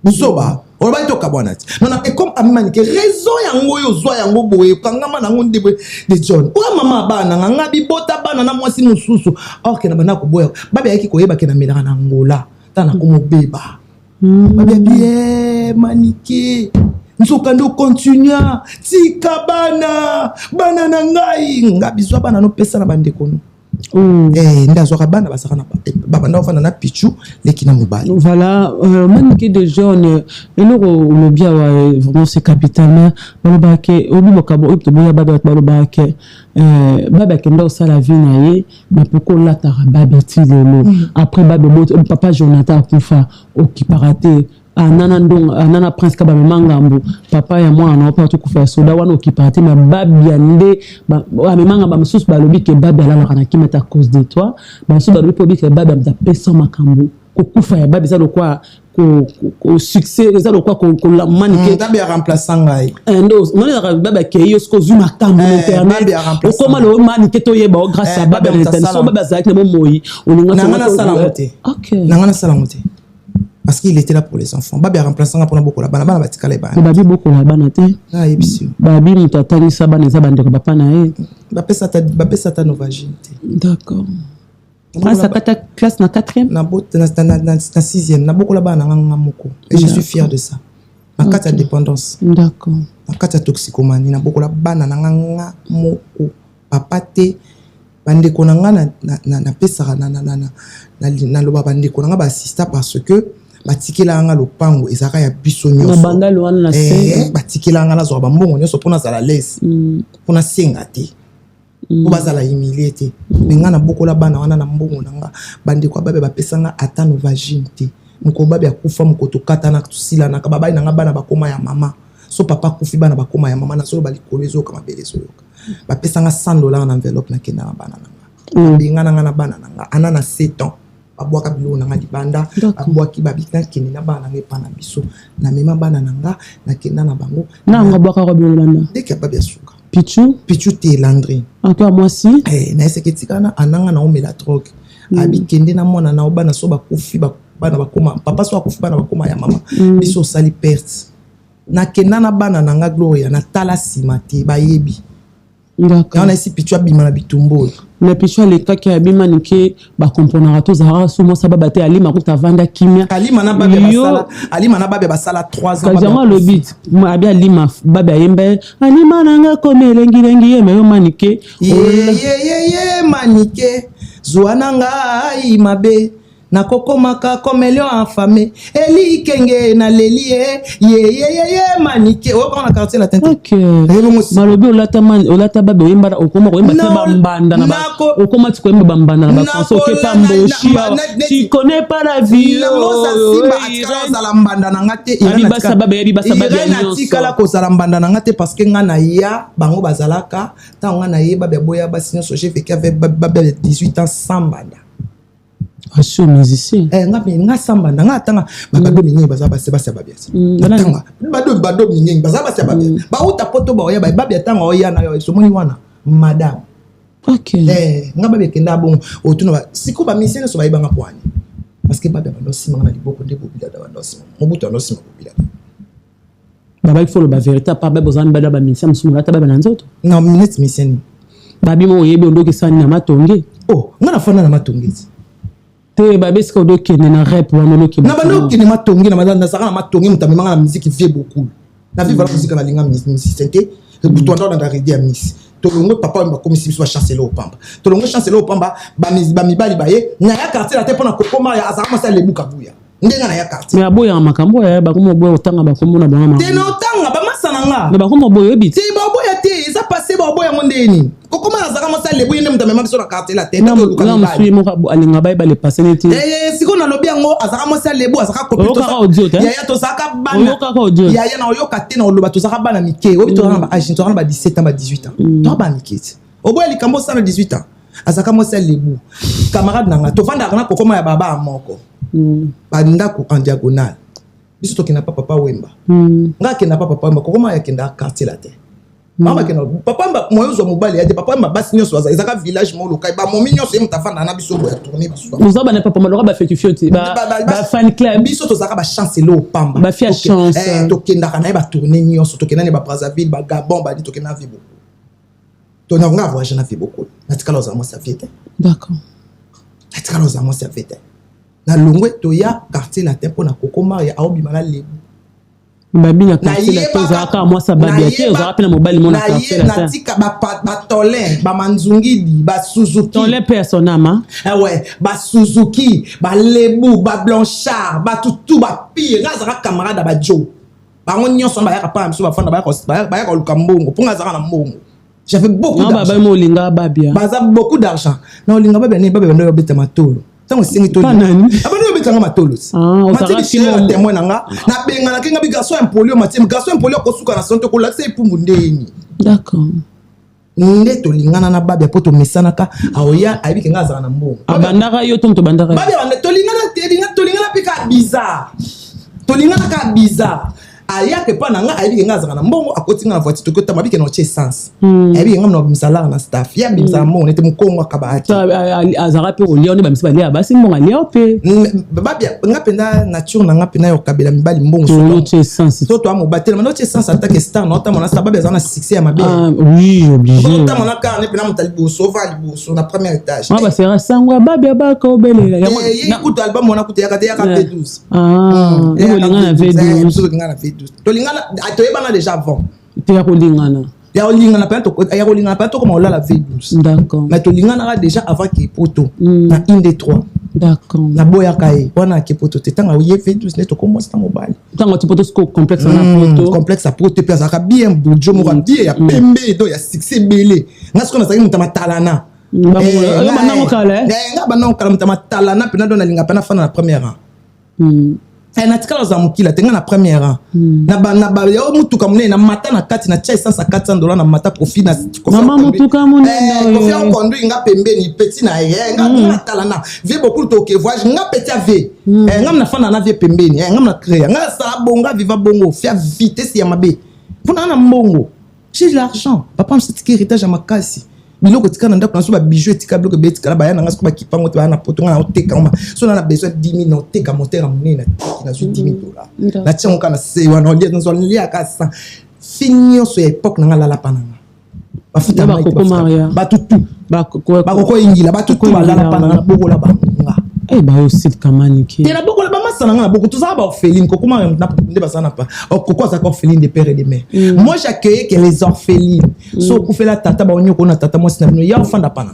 Musoba, on va être kabonati. Non, et comme amani que raison yango yo zwa yango boye kangama na ngonde de John. O mama bana nga bibota bana na mwasi mususu. Or ke na bana ko boya. Babe yaki ko yeba ke na melaka na ngola. Tana ko mo beba. Babe bien manike. Nsoka ndo continue. Tika bana na ngai ngabizwa bana no pesa na bande kono. Ndazwaka bana basaka na babanda ofana na pichu lekina mobali voilà manike de jeunes le bien vraiment c'est capital mais balobake obimokabo to boya baba balobake baba kenda osala vie na ye mais pourquoi la tarababa ti lelo après baba papa Jonathan akufa okiparate anana prince kaba mangambo papa ya mwana na pa to kufa soda wana okipate ma babia nde amemanga ba msusu balobi ke babia la kana kimeta cause de toi ba so balobi po bi ke babia mta pesa makambo ko kufa ya babia za lokwa ko succès za lokwa ko la manike babia remplaçant ngai ndo mona babia ke yo sko zuma kambo internet o koma lo manike to yeba grâce à babia internet so babia za kne moyi olinga na sala ngote OK na sala ngote parce qu'il était là pour les enfants. Babi a remplacé pour beaucoup la bana batika les bana. Babi beaucoup la bana te. Ah yebisi. Babi mutatali sa bana za bande ko papa na e. Bape sata novagine. D'accord. Ah ça kata classe na 4e. Na 6e. Na beaucoup la bana nganga moko. Et je suis fier de ça. Na kata dépendance. D'accord. Na kata toxicomanie na beaucoup la bana nganga moko. Papa te bande ko nanga na pesa na loba bande ko nanga ba assista parce que batikela nga lopango ezaka ya biso nyonso na banda lo wana na se batikela nga na zo ba mbongo nyonso pona za la laisse pona senga te ko bazala humilier te nga na bokola bana wana na mbongo nanga bande ko babe bapesanga ata novagine te mko babe akufa mko to kata na tusila na kababai nanga bana bakoma ya mama so papa kufi bana bakoma ya mama na so balikolo ezo kama belezo yoka bapesanga $100 na enveloppe na kenda na bana nanga binga na bana nanga ana na 7 ans abwaka bilo nanga libanda abwaki babika kini na bana nge pana biso na mema bana nanga na kenda na bango na ngabwaka ko bilo bana dès ba bia suka pichu te landry encore moi si na eseketikana ananga na omela drogue abi kende na mona na obana so bakufi bana bakoma papa so akufi bana bakoma ya mama biso sali perte na kenda na bana nanga Gloria na tala sima te bayebi d'accord na esi pichu abima na bitumbo mais puis tu as les cas qui habitent que ba comprendre tous ara souvent ça ba bater ali makuta vanda kimia ali manaba be basala 3 ans kazama le bit ma bien ali ma baba yembe ali mananga comme lengi yeme yo manike ye manike zuananga imabe na kokomaka comme lion affamé eli kenge na lelie ye manike o kana quartier la tente OK malobi olata baba yemba okoma ko yemba bambanda na okoma tu ko yemba bambanda na ba konso ke pamboshia tu connais pas la vie na moza simba atikala za lambanda na ngate basa baba na tikala ko za lambanda na ngate parce que nga na ya bango bazalaka ta nga na ye baba boya basino so j'ai vécu avec baba 18 ans sambanda. Je suis musicien. Nga samba nga tanga bado mingi baza base babiasi. Tanga bado mingi baza base babiasi. Ba uta poto ba oya babia tanga oya na yo somoni wana madame. OK. Nga babe kenda bon otuna ba siko ba misene so ba ibanga kwani. Parce que babia bado sima na liboko de bobila da bado sima. Mobutu ando sima bobila. Baba il faut le vérité pas ba bozan bado ba misene musumula ta baba na nzoto. Na minute misene. Babi mo yebe ndoki sani na matonge. Oh, nga na fana na matongezi. Te babe est-ce que do kene na rap wana no ki na bando kene matongi na madana saka na matongi mutamema na musique vie beaucoup na vivre la musique na linga musicien te buto ndo na redi ya miss to longo papa mba komisi biso chanceler au pamba to longo chanceler au pamba ba mibali baye na ya quartier la te pona kokoma ya azama sa lebuka buya ndenga na ya quartier mais aboya makambo ya ba komo boya otanga ba komo na ba mama te no tanga ba masana nga mais ba komo boya bi te ba boya te ça passer ba boya mondeni kokoma azama sa lebu yende mutamema biso na quartier la te na musui mo alinga ba le passer neti siko na lobi yango azaka mwasi lebu azaka kopito yaya to saka bana yaya na oyoka te na oloba to saka bana mike obi to na ba age to na ba 17 ans ba 18 ans to ba mike obo eli kambo sana 18 ans azaka mwasi lebu camarade nanga to vanda kana kokoma ya baba moko ba ndako en diagonale biso to kina papa wemba nga kina papa wemba kokoma ya kenda quartier la te mama kena papa mba moyo mobali ade papa mba basi nyoso aza ezaka village mo lokai ba momi nyoso ye mutafanda na biso ya tourner biso nous abana papa malora ba fait fioti ba fan club biso to zaka ba chance lo pamba ba fia chance to kenda kana ba tourner nyoso to kenda ne ba Brazzaville ba Gabon ba di to kenda vie beaucoup to na nga voyage na vie beaucoup na tikala za mo sa vie d'accord na tikala za mo sa vie na longwe to ya quartier la tempo na kokoma ya aobi mala lebu babi na quartier la toza ka moi sa babi te oza pena mobali mona quartier la na tika ba tolin ba manzungidi ba Suzuki tolin personnama ouais ba Suzuki ba lebu ba blanchard ba tutu ba pire ngazaka camarade ba jo ba ngonyoso ba ya pa mso ba fanda ba ya luka mbongo ponga zaka na mbongo j'avais beaucoup d'argent baba mo linga babia baza beaucoup d'argent na linga babia ne babia ndo beta matolo tango singi to abano betanga matolos matiki shira témoin nanga na benga na kinga bi garçon impolio matim garçon impolio ko suka na santo ko lakse ipumbu ndeni d'accord nde to lingana na babia poto mesana ka aoya abi kinga za na mbongo abandaka yo to bandaka babia bande to lingana pika bizarre to lingana ka bizarre aya ke pa nanga abi kinga za na mbongo akoti nga voiture to kota mabike no che essence abi kinga no bisala na staff ya bisala mbongo nete mukongo akabati azara pe olio ne bamisi balia basi mbongo alia pe babia nga penda nature nanga pena yo kabela mibali mbongo so che essence to to amobatela mano che essence attaque star no ta mona sa babia za na succès ya mabe oui obligé ta mona ka ne pena mutalibo so va liboso na premier étage ba sera sangwa babia ba ko belela ya kuta album mona kuta ya kate ya V12 ngo lingana V12 so lingana V12 to lingana atoyebana déjà avant te ya ko lingana ya olingana pa to comme on l'a la V12 d'accord mais to lingana déjà avant ki poto na une des trois d'accord na boya kai wana ki poto te tanga ye V12 ne to commence ta mobile tanga tu poto sco complexe na poto complexe à poto pe ça bien bojo mo bien ya pembe do ya succès belé ngasko na saki mutama talana ba mo kala nga bana kala mutama talana pe na do na linga pa na fana na première rang na tikala za mukila tenga na première rang na ba yo mutuka munene na mata na kati na chai $400 na mata profit na mama mutuka munene ko fi conduit nga pembeni petit na nga tala na vie beaucoup to ke voyage nga petit ave nga na fana na vie pembeni nga na créer nga sa bonga viva bongo fia vitesse ya mabe pona na mbongo j'ai l'argent papa me cette héritage à makasi biloko tika na ndako na so ba bijou tika biloko betika la bayana nga so ba kipango te na poto nga na oteka ngoma so na besoin 10 000 na oteka moteur à monene na so $10,000 na tiango kana se wana on dit nous on lia ka ça finio so époque na nga la pananga bafuta ba Coco Maria batutu ba Coco Ingila batutu balala pana na boko la bangunga ba aussi kamani ki te na boko la bama sana nga boko tout ça ba orpheline Coco Maria na nde sana pas Coco ça orpheline de père et de mère moi j'accueille que les orphelines so ku fela tata ba onyoko na tata mo sina ya enfanda pana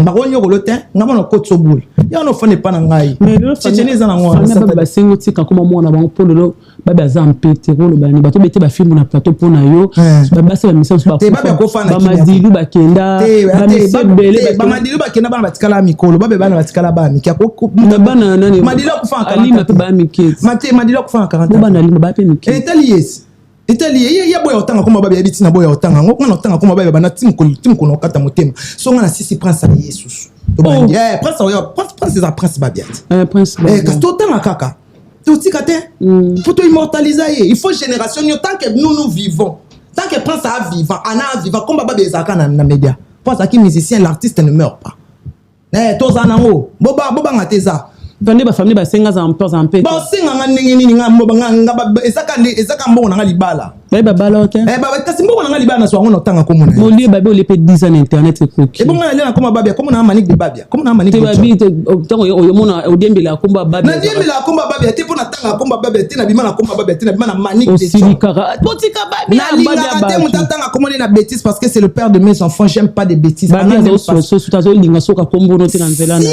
bakonyo kolote ngama na kotso bul ya no fane pana ngai chenye za na ngwa ba sengo tika koma mwana bango polo ba baza mpete ko lo bani bato bete ba film na plateau pona yo ba basa ba mission ba ba madilu ba kenda ba mesebele ba madilu ba kenda bana batikala mikolo ba bana batikala ba mikia ko bana nani madilu ku fa ali ma ba mikete mate madilu ku fa 40 bana ali ba pe mikete etalies Italie ya boya otanga koma baba yabiti na boya otanga ngoko na otanga koma baba bana tim ko no kata motema so ngana sisi prince Jesus to ba prince oyo prince za prince babiat prince kasto otanga kaka to tikate faut to immortaliser il faut génération yo tant que nous vivons tant que prince a vivant ana vivant comme baba bezaka na média parce que musicien l'artiste ne meurt pas to za nango boba ngateza bande ba famille ba senga za mpeur za mpete ba senga nga ndenge nini nga mbo nga ezaka mbo na libala ba bala ok ba kasi mbo na libala na so ngona tanga ko mona mo lié ba be o lepe 10 ans internet ekoki e bonga na koma babia comme na manique de babia comme na manique te ba bi tongo yo mona o dembela komba babia na dembela komba babia te pona tanga komba babia te na bima na komba babia te na bima na manique de silikara potika babia babia te mutanga komona na bêtise parce que c'est le père de mes enfants j'aime pas des bêtises babia so tazo linga soka kombo no te na nzela na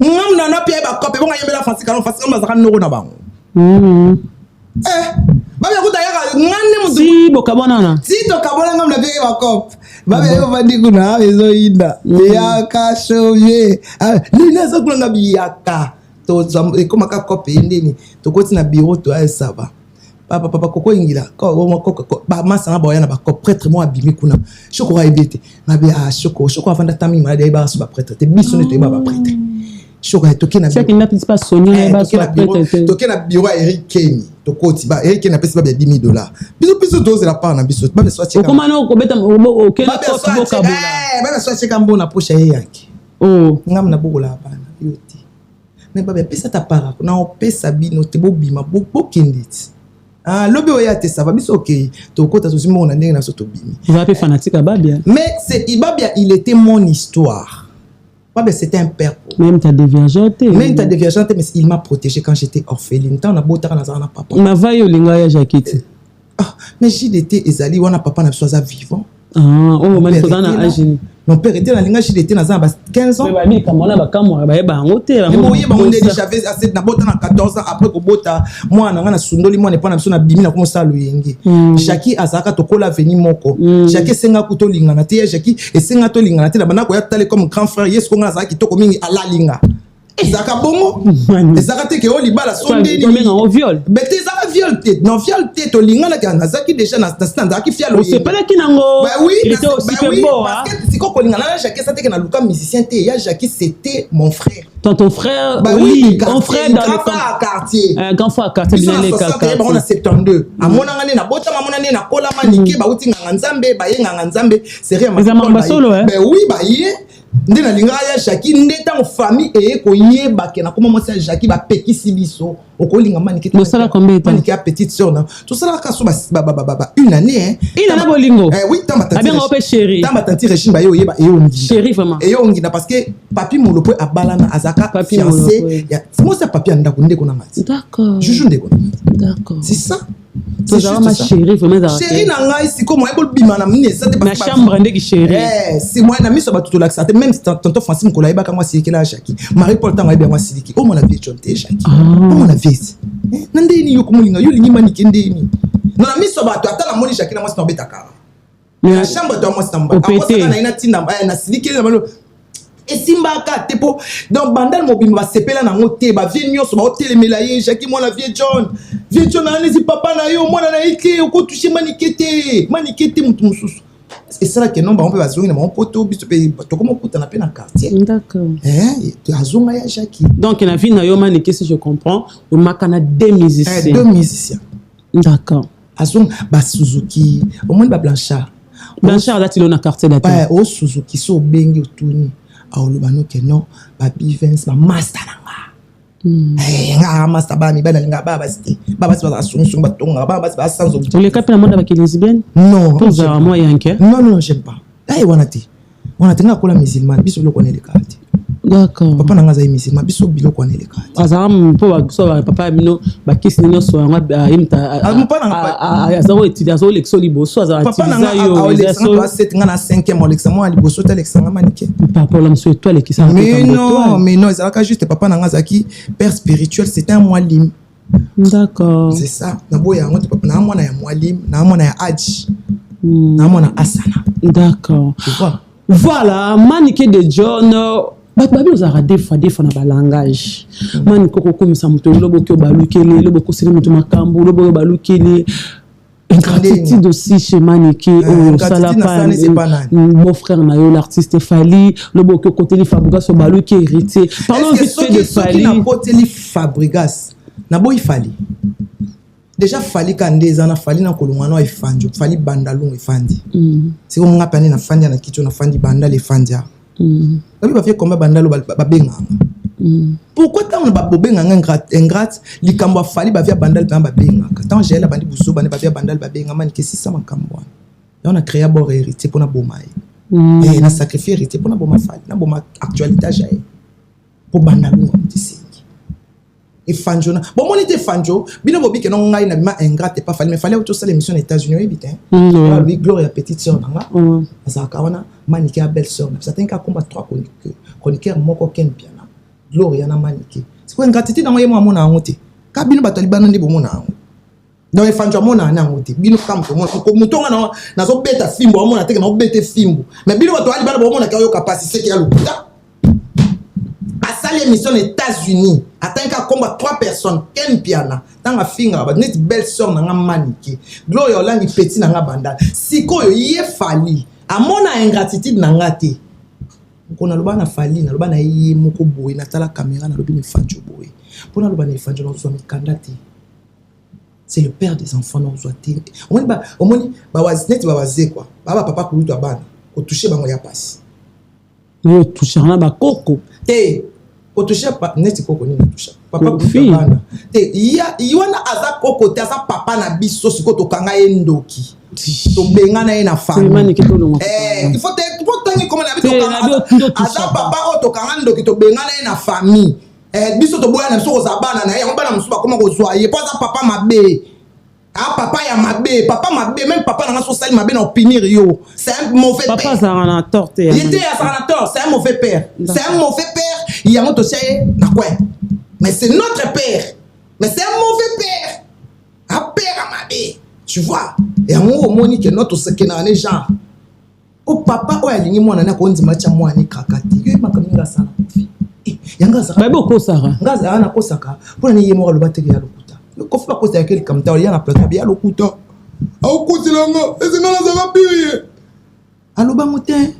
ngam na pia ba kope bonga yembela fasika no fasika mazaka noko na bango babia kuta yaka ngane mudu si bokabonana si to kabona ngam na pia ba kope babia yo bandi kuna ezo inda yaka chauvier lina zo kulanga biyaka to koma ka kope ndeni to koti na bureau to asaba papa Coco Ingila ko ba masanga ba yana ba ko prêtre mo abimi kuna shoko wa ebete ngabe shoko afanda tami malade ay ba so ba prêtre te biso ne te ba prêtre shoko toki na c'est qu'il n'a pas sonné ba so prêtre toki na bureau Eric Kenny to koti ba Eric Kenny pesa ba $10,000 biso dose la part na biso ba so cheka comment non ko beta o kele ko bokabola ba so cheka mbona posha yanki ngam na bokola bana yoti mais ba pesa ta para na pesa bino te bo bima bo kindit lobi oya te ça va biso ok to kota to simona ndenge na so to bimi va pe fanatique à babia mais c'est babia il était mon histoire babia c'était un père même ta déviageante mais il m'a protégé quand j'étais orpheline tant na bota na zana papa ma vaille linga ya Jacquette mais j'étais ezali wana papa na soza vivant mani tozana âge mon père était na linga j'étais na zana 15 ans mais babi kamona bakamwa ba yeba ngote mais boye ba onde j'avais assez na bota na 14 ans après ko bota moi na ngana sundoli moi ne pas na biso na bimi na komosa luyenge Jackie azaka to kola veni moko Jackie senga kuto lingana te Jackie et senga to lingana te na bana ko ya tale comme grand frère yes ko ngana zaki to ko mingi ala linga ezaka bongo ezaka te ke olibala sondeli en viol bete ezaka viol te non viol te to lingana ka nazaki déjà na zaki fialo on se pela kinango bah oui il était aussi que beau parce que si ko lingana na Jackie ça te que na luka musicien te ya Jackie c'était mon frère ton frère bah oui mon frère dans le quartier grand frère quartier binale kaka on a 72 amona ngane na bota mamona ne na kola manike ba uti nganga nzambe ba ye nganga nzambe c'est rien bah oui bah ye nde na linga ya Jackie nde ta famille e ko yeba ke na koma mo sa Jackie ba pekisi biso okolinga manike to sala combien de temps manike a petite sœur na to sala ka so ba une année il en a bolingo oui tant ma bien on peut chéri tant ma tante Régine ba yo yeba e ongi chéri vraiment e ongi na parce que papi molopo abalana azaka fiancé ya moi c'est papi anda ko ndeko na ngati d'accord juju ndeko d'accord c'est ça c'est ma chérie vraiment chérie na ngai siko moi ebol bima na mine ça te ma chambre ndeki chérie c'est moi na miso ba tout l'accès même tonton Francine ko la yeba ka moi sikela Jackie Marie Paul tanga yeba moi siliki o mona vie chonte Jackie o mona vie nandeni yo kumulinga yo lingi mani kendeni na miso ba to atala moni Jackie na moi sinobe takara na chambre to moi sitamba akosaka na ina tinda na siliki na malo esimbaka te po donc bandal mobimba basepela nango te bavie nyonso baotelemela ye Jackie mwana vie John anezi papa na yo mwana na ye te okotouche manike te mutu mosusu esala ke nomba mpe bazongi na bango poto biso mpe tokoma okutana mpe na quartier d'accord azonga ya Jackie donc na vie na yo manike si je comprends omaka na deux musiciens d'accord azonga basuzuki omoni bablanchard dati lo na quartier date o suzuki so obengi otuni aoloba no ke non babivens bamaster nanga nga ama saba mi bana nga baba c'était baba c'est pas solution ba tonga baba c'est pas sans objectif. Pour les cas na monde avec lesbienne? Non. Pour ça moi yanké. Non, j'aime pas. Ai wanati. Wanati nga kola musulman biso lo connaît les cartes. D'accord. Papa na nga za musulman biso bilo connaît les cartes. Azam pour so papa mino ba kisi nyo so nga imta. Azao étudier azao lection liboso azao papa na nga a 7 nga na 5e lection moi liboso tel lection nga manike. Papa la monsieur étoile qui ça. Mais non, ça ka juste papa na nga zaki père spirituel, c'était un mualim. D'accord. C'est ça. Na boya ngo papa na mwana ya mualim, na mwana ya haji. Na mwana asana. D'accord. Tu vois. Voilà, manique de John. Babi ozara des fois na ba langage. Maniko ko komisa muto lobo ko balukele, lobo ko sele muto makambo, lobo balukele. Ingratitude aussi chez Maniké, mon frère Nayo, l'artiste Fali, le beau côté de Fabregas, au balou qui est héritier. Parlons vite fait de Fali. Côté de Fabregas, Nabo il Fali. Déjà Fali quand des ans Fali na kolumano ifandi, Fali bandalon ifandi. C'est comme on a parlé na fandi na kicho na fandi bandal ifandia. Babi ba fait combat bandalo ba benga. Pourquoi tant on ba benga ingrate likambo Fali ba via bandal ba benga. Tant j'ai la bandi buso ba via bandal ba benga man que c'est ça makambo. Et on a créé bord héritier pour na bomai. Et na sacrifié héritier pour na boma Fali, na boma actualité j'ai. Pour bandalo ici. Et Fanjona. Bon, mon était Fanjo. Bino bobi que non ngai na bima ingrate pas Fali mais fallait auto ça l'émission aux États-Unis bitin. Lui Gloria petite sœur nanga. Ça kawana Maniké belle sœur. Ça t'en ka combat 3 chroniqueur moko ken piana. Gloria na Maniké. C'est quoi ingratitude dans moi mona ngote. Ka bino bataliban ndi bo mona ngo. Donc Fanjo mona na ngote. Bino kam ko mutonga na zo beta fimbo mona teke na beta fimbo. Mais bino bato ali bana bo mona ka yo capacité ki ya lukuta. À l'émission aux États-Unis, attends qu'à combat 3 personnes, ken piana, tant la finga, bah net belle sœur n'a Maniké, Gloria Olani petit n'a bandal, si ko yo yé Fali, à mon ingratitude n'a ngate, qu'on a le ban à Fali, n'a le ban à yé moko boy, n'a ta la caméra, n'a le bin Fanjo boy, pour n'a le ban à Fanjo n'a besoin de candidater. C'est le père des enfants n'a besoin de. Au moins bah net bah wazé quoi, bah papa koulou to ban, ko toucher bah moi ya passe. Yo toucher na ba koko. Ko toucher pas net koko ni toucher. Papa koulou bana. Iwana aza koko te aza papa na biso siko to kanga endoki. To benga na ina famille. Il faut tangi comme na biso aza papa o to kanga endoki to benga na ina famille. Biso to boya na biso ko zabana na ye on bana musuba comment ko zoyer pas aza papa mabe. Ah papa ya mabe, papa mabe, même papa n'a pas social mabe na opinir yo. C'est un mauvais père. Papa ça en a tort. Il était à tort, c'est un mauvais père. C'est un mauvais père. Il y a un dossier na quoi. Mais c'est notre père. Mais c'est un mauvais père. Un père à mabe. Tu vois? Et à mon moni que notre ce qui n'a les gens. Oh papa oh aligné moi na ko ndima cha moi ni kakati. Yo makaminga sana kofi. Yanga ça. Ba boko sara. Ngaza ana ko saka. Pour ni yemo lo bateli ya lokuta. Kofi ba ko sa yakeli kamta ya na plata ya lokuta. Au kotilanga, est-ce nga na za pire. Alo ba motin.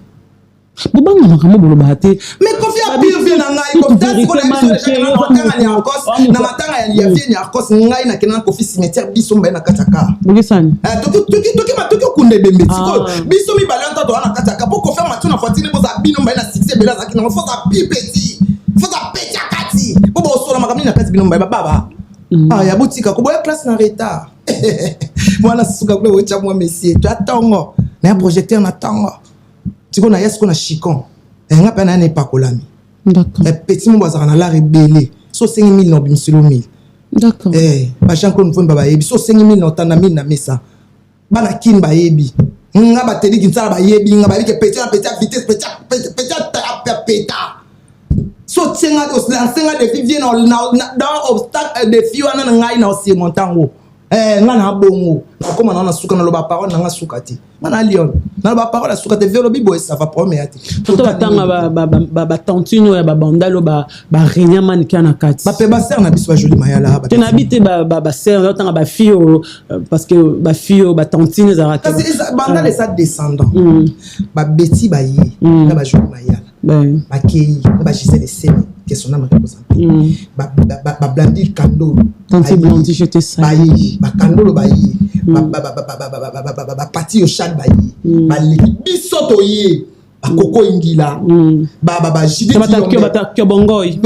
Bobanga makambo bolo bahate. Mais Kofi a pire vie na ngai comme ça ko na biso na matanga ya Akos na matanga ya vie ya Akos ngai na kena Kofi cimetière biso mba na kataka. Bogisani. Toki kunde bembe tiko biso mi balanta to na kataka pour Kofi matuna fatine bo za bino mba na 6 bela za kina faut ça petit. Faut ça petit akati. Bobo solo makamini na kati bino mba baba. Ah ya botika ko boya classe na retard. Voilà suka ko wecha moi monsieur. Tu attends. Na projecteur na tango. Tiko na yesko na chicon. Nga pa na ne pa kolami. D'accord. Petit mon bazar na la rebelle. So 5000 no bimsilo 1000. D'accord. Ba Jean-Claude Mfumba ba yebi. So 5000 no tanda 1000 na mesa. Bana kin ba yebi. Nga ba teli kinsala ba yebi nga ba li ke petit vitesse petit. So tsenga de filles viennent dans obstacle de filles wana ngai na aussi montango. Nga na bongo. Comme on a suka na loba parole na sukati. Mana lion. Na loba parole sukati velo bibo ça va promettre. Tout tanga ba tantino ya ba bandalo ba renya Maniké na kati. Ba pe ba ser na biso joli mayala ba. Tu n'habites ba ser tanga ba fille parce que ba fille ba tantine za raka. Bandale ça descendant. Ba beti ba yi na ba joli mayala. Ba kei ba Gisèle Semi que son âme représente. Ba Blandy Kando. Tanti Blandy je te salue. Ba Kando ba yi. Ba pati au chat ba yi. Ba biso to yi. ba Coco Ingila ba Judith Bongoy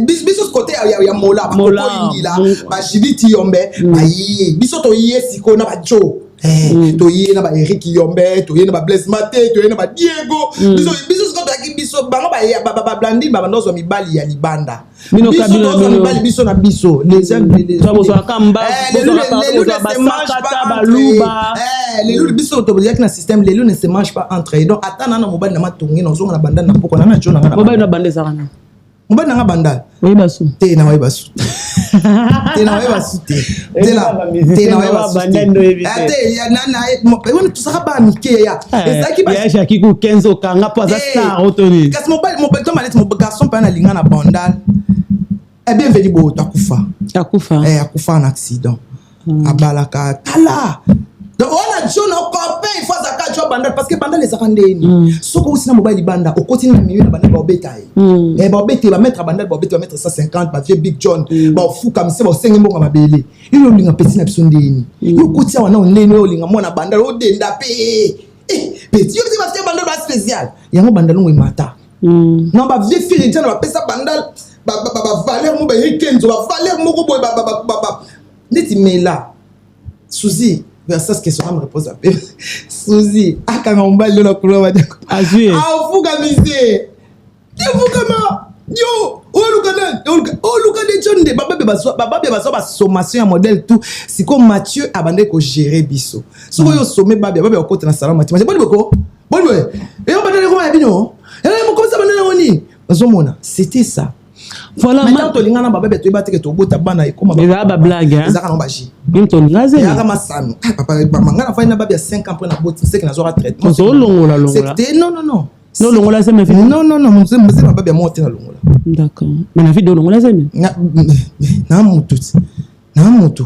biso côté ya Mola ba Coco Ingila ba Judith Yombe ayi biso to yesiko na ba Jo to yé na ba Eric Yombe to yé na ba Blaise Mate to yé na ba Diego biso ko to biso bango ba Blandine ba ndozo mibali ya libanda biso mibali biso na biso les les loups biso to dire que na système les loups ne se mangent pas entre eux donc attends na mobali na matongi na zonga na banda na poko na jona na mobali na bande zakana mobali na banda oui basu te na basu te na basu te na basu ate ya nana on tout ça ba mike ya ezaki ba ya shaki ku kenzo kanga pa za star otoni kasi mobali to malete mon garçon pa na linga na bandal bienvenue bo akufa akufa en accident abalaka tala donc on a John au copain il faut zaka job bandal parce que bandal les akandeni soko aussi na mobile banda au continue na milieu na bandal ba obetaye ba obete ba mettre bandal ba obete ba mettre 150 ba vieux Big John ba fu comme ça ba sengi mbonga mabele ilo linga petit na biso ndeni yo kotia wana onene yo linga mona bandal o denda pe petit yo ba faire bandal ba spécial yango bandal ngo imata non ba vieux fille tena ba pesa bandal ba valeur mo ba hikenzo ba valeur moko boy ba neti mela Suzy versus question me repose à peine Suzy akanga mbali na kuloba azue afuka mise afuka yo oluka de John de baba be ba sommation ya modèle tout siko Mathieu abandé ko gérer biso siko yo somme baba o côté na salon Mathieu bon boko bon et on bandé ko ya bino mo comme ça bandé na woni bazomona c'était ça. Voilà, maintenant to lingana baba beto ibate ke to bota bana ikoma ba blague hein ezaka no baji binto ngaze ya kama sanu papa mangana fa ina baba ya 5 ans pour na boti c'est que na zo traitement so longola c'était non longola c'est ma fille non mzee baba ya monte na longola d'accord mais la vidéo longola c'est na mutu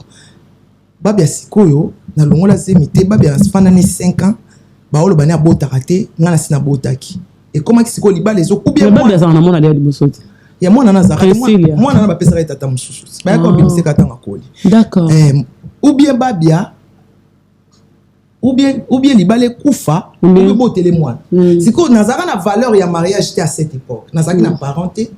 baba ya sikoyo na longola c'est mité baba ya fana ni 5 ans ba olo bana bota raté ngana sina botaki et comment ki sikoyo libala ezo kubia baba ya sana mona de bosoti ya mwana na zaka mwana na bapesa tata mususu ba ko bimse katanga koli d'accord ou bien babia ou bien libale kufa ou bien botele mwana siko nazaka na valeur ya mariage te à cette époque nazaki na parenté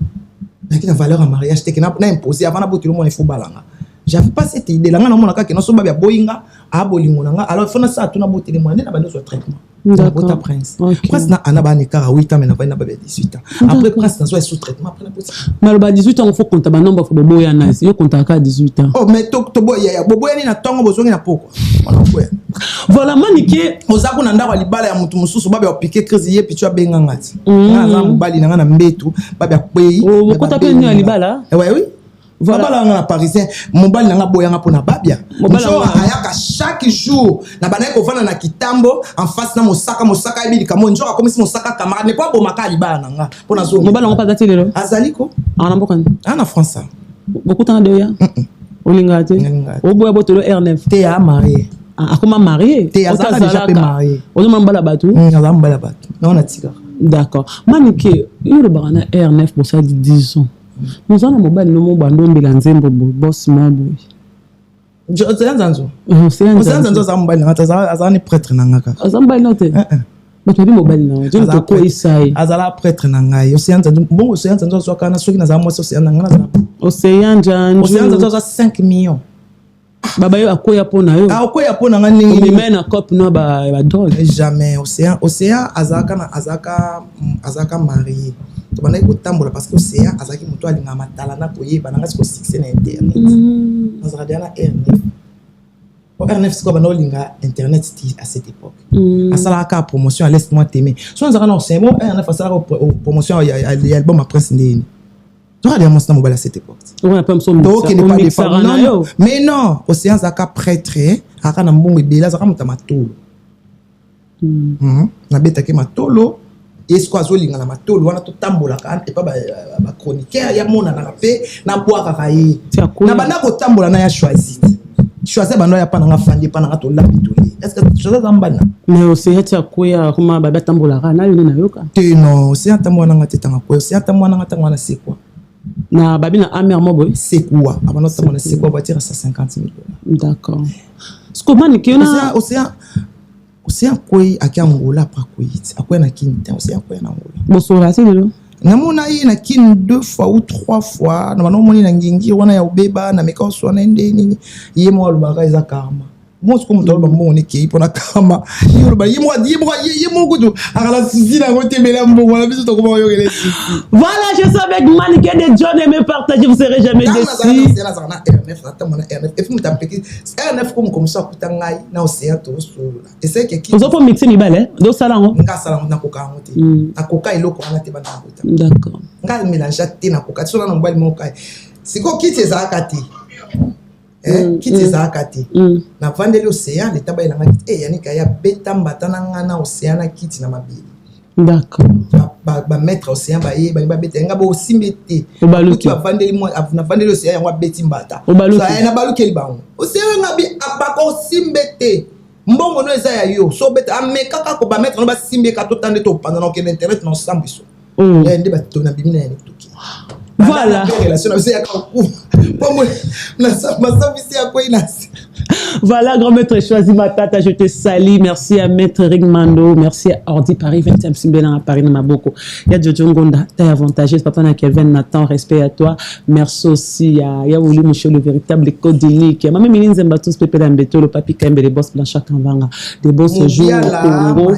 nazaki na valeur en mariage te que na imposé avant na botele mwana il faut balanga j'avais pas cette idée là nga na mona ka ke na so babia boyinga a bolingo nga alors fona sa tuna botele mwana na bando so traitement d'accord prince prince na anaba ni kara 8 ans mais na ba 18 ans après prince na so sous traitement après na poti maloba 18 ans il faut compter ba nombre faut boya na yo compter ka 18 ans oh mais to boya boya ni na tongo bozongi na poko ona boya voilà manike ozako na ndako libala ya mutu mususu baba opike crise ye pitu abenga ngati na za mbali na mbetu baba kwei o kota pe ni libala oui voilà na parisien mobali na boya nga pona babia mojo ayaka chaque jour na banaye ko vana na kitambo en face na mosaka ebili kamo njoka comme si mosaka camarade ne pas bomaka libala na nga pona zo mobali ngo pas dati lelo azaliko ana mbokani ana français beaucoup temps de ya olinga te o boya botolo R9 te ya marié akoma marié te azaka déjà pe marié ozo mambala batu azaka mbala batu na ona tika d'accord manike yoro bana R9 pour ça 10 ans nous avons mobile no bando mbela nzembo boss mabo c'est nzanzo za mobile ngata za ni prêtre na ngaka azamba note bato bi mobile na je to ko isai azala prêtre na ngai océan nzanzo bon océan nzanzo so kana soki na za mo océan na ngana océan nzanzo za 5 millions baba yo akoya pona yo akoya pona ngani ngi mena cop no ba drogue jamais océan azaka marié to bana ko tambola parce que océan azaki muto alinga matala na koyeba nanga siko succès na internet azaka dia na R9 R9 siko bana olinga internet à cette époque asala ka promotion à laisse-moi t'aimer so azaka na océan bon R9 asala promotion ya album Prince Ndeni tu as des monstres mobile à cette époque on pas son non mais non océan zaka prêtre aka na mbongo ebela zaka muta matolo na beta ke matolo est-ce quoi zolinga na matolo wana to tambola kan et pas ba chroniqueur ya mona na pe na boaka kayi na bana ko tambola na ya choisi bando ya pana nga fandi pana nga to lapitoli est-ce que choisi zambana mais océan tia koya kuma ba tambola kana yo na yoka te non océan tambola nga tetanga ko océan tambola nga tanga na c'est quoi na babi na amer mobo c'est quoi abana tambola c'est quoi va tirer $150,000 d'accord ce comment ni kiona océan océan kwei aki Angola après kwei akwei na kini te océan kwei na Angola bosora c'est lelo namona ye na kini 2 fois ou 3 fois na banomoni na ngingi wana ya obeba na meka oswana nde nini ye mo alobaka eza karma bon ce comme tolo bambo on ki pona karma ye mo kudu akala souci na côté mela mbongo na biso to comment yo kele voilà je suis avec Maniké de John aimé partager vous serez jamais déçus RNF comme ça kutangai na océan to solo et c'est que qui vous avez mixé ni balé do salango nga salango na koka ngote akoka iloko na te bana bota d'accord nga mélange te na koka so na mbali mo kai siko kiti za akati kiti za akati na vandeli océan le taba ilanga yanika ya beta mbatana ngana océan na kiti na mabili d'accord ba mettre océan ba ye ba beta nga bo simbete obaluki ba vandeli mo na vandeli océan ya beti mbata so na baluki libango océan nga bi abako simbete mbongo no eza ya yo so beta amekaka ko ba mettre no ba simbeka to tande to pendant que l'internet non sambiso nde ba to na bimina ya tuki voilà voilà grand maître choisi ma tata je te salue merci à maître Rigmando merci à Ordi Paris 20e Simbena à Paris na Boko il y a Jojo Ngonda t'es avantagé papa na Kevin Nathan respect à toi merci aussi à Yaouli monsieur le véritable codinique maman Miline Zembatus Pepe Lambeto le papi Kambe les boss Blanchard Kambanga des bons séjours au Congo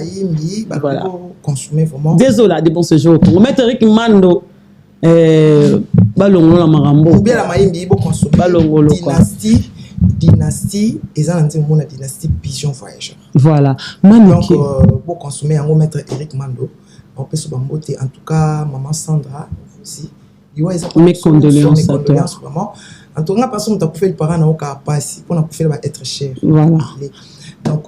voilà consommer vraiment désolé des bons séjours au Congo maître Rigmando balongolo la marambo ou bien la maïmbi bo consommer balongolo dynastie et ça on mona dynastie pigeon voyageur voilà donc bo consommer en maître Eric Mando on peut se bamboter en tout cas maman Sandra aussi mes condoléances à toi vraiment en tout cas parce qu'on t'a fait le parent au cas passer pour faire va être cher voilà donc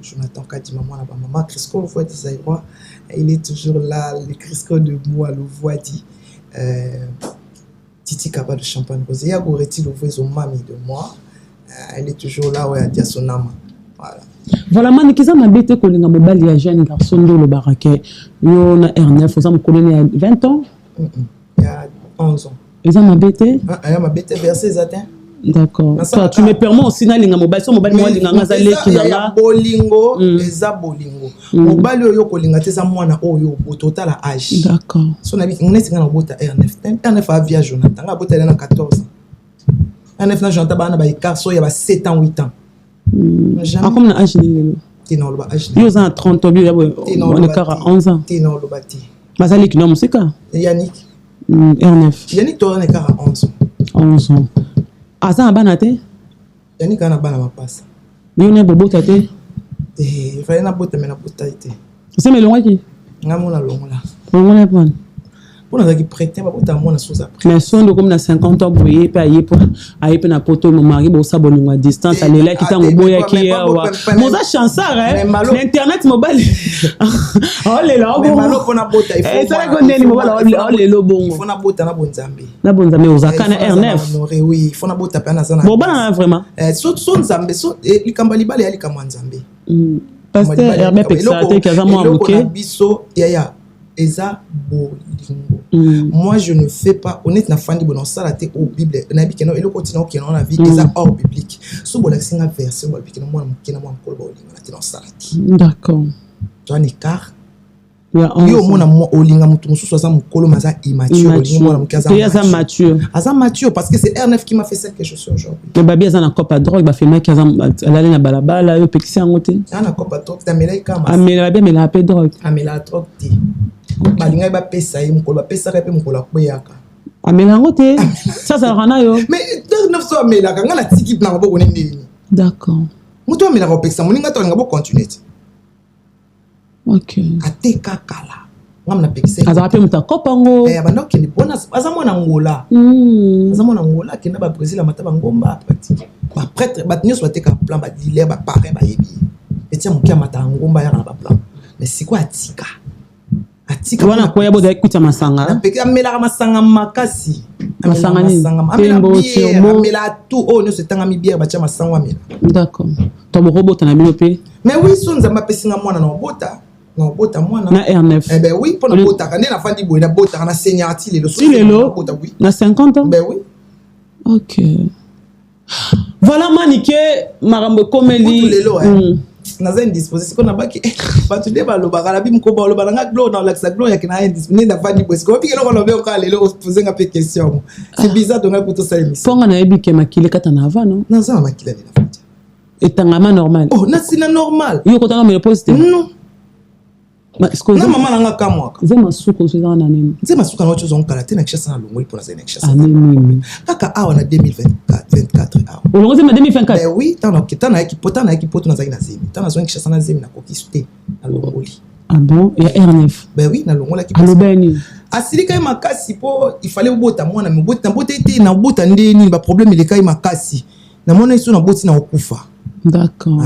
Jonathan Kadi maman là maman Crisco le voix des Zaïrois il est toujours là le Crisco de moi le voix dit Titi Kaba de Champagne Rosé. Il y a Goretti le voix au mami de moi. Elle est toujours là où elle a dit à son âme. Voilà. Voilà, Manikiza m'a bêté que les mobile y a jeune garçon de le baraquet. Yo na R9, vous avez connu il y a 20 ans. Il y a 11 ans. Ils ont m'a bêté. Elle m'a bêté versé les atteints. D'accord. Toi, tu me permets aussi na linga mobile, so mobile moi linga ngazale kinanga. Bolingo, eza bolingo. Mobile yo ko linga te za mwana oyo bo total âge. D'accord. So na bi ngonesi ngana bota R9. R9 a via Jonathan, nga bota na 14 ans. R9 na Jonathan ba na ba écart so ya ba 7 ans 8 ans. Ah comme na âge ni. Tino lo ba âge. Yo za 30 ans, on est à 11 ans. Tino lo ba ti. Bazali kino musika. Yannick. R9. Yannick to na 11 ans. 11 ans. Asa abana te Yannick ana bana mapasa ni ne bobo tate fallait na bota mena bota ite c'est me longa ki ngamona longola longola pon pour na ki prêter ba bota mona soza mais sondo comme na 50 ans boye pa aye na poto mon mari bo sabolingo à distance ale la kitango boya ki wa moza chansar l'internet mobile oh le la bon malo pona bota il faut ça ko ndeni mobile oh le lo bongo il faut na bota na bonzambe ozaka na R9 oui il faut na bota pa na zana bon bana vraiment so nzambe so likamba libale ya likamba nzambe pasteur Hervé Pexate qui a vraiment amouké biso ya eza bolingo. Moi je ne fais pas honnête na fandi bon ça la té au bible na bi keno eloko tina okeno na vie eza hors biblique so bola singa verset bola bi keno moi mukena moi mkolo bolingo na tina ça la d'accord tu as écart yo mona mo olinga mutu mususu aza mukolo maza immature olinga mona mukaza aza mature parce que c'est R9 qui m'a fait celle que je suis aujourd'hui que babi aza na copa drogue ba filmer ki aza alali na balabala yo pekisi ngote ana copa drogue ta melai kama amela babi amela pe drogue amela drogue ti balinga ba pesa yi mukolo ba pesa ka pe mukolo akoyaka amela ngote ça rana yo mais R9 so amela ka ngala tiki na maboko nini d'accord mutu amela ko pesa moninga to ngabo continuer. Ok. Ateka kala. Ngam na pekise. Aza pe muta kopango. Banda okende bona aza mwana Angola. Aza mwana Angola kenda ba Brésil amata bangomba apati. Ba prêtre ba nyos bateka plan ba dealer ba pare ba yebi. Etia mukia mata ngomba ya na ba plan. Mais siko atika. Atika wana koya boda ekuta masanga. Na pekisa mela masanga makasi. Masanga ni. Tembo tiomo. Mela tout oh nyos etanga mi bière ba tia masanga wa mela. D'accord. Tobo robota na binope. Mais oui so nzamba pesinga mwana na bota. Non, bota mwana. Na R9. Eh ben oui, pour la bota. Quand on a fait du bois, la bota, on a saigné à tirer le sol. Oui. Na 50 ans. Ben oui. Ok. Voilà Maniké, Marambo Komeli. naza indisposé siko na baki bato nde balobaka na bimkoba oloba nanga glo na lakisa glo yaki na indisposé nda fandi boy siko biki loko lobe ka lelo poser nga pe question c'est bizarre donc pour ça l'émission ponga na yebi ke makile kata na va non naza na makila ni na fandi etangama normal oh na sina normal yo kotanga me poste non na mama nanga kamwaka ze masuko zozanga na nini nze masuka na ocho zonga la te na kishasa na longoli pour na kishasa nini kaka awa na 2024 awa olongo ze ma 2024 ben oui tana ekipoto nazali na zemi tana zonga kishasa na zemi na kokisute na longoli ah bon ya R9 ben oui na longola ki alobeni asili kai makasi po il fallait bota mwana me bota ete na bota ndeni ba problème ile kai makasi na mona iso na boti na okufa d'accord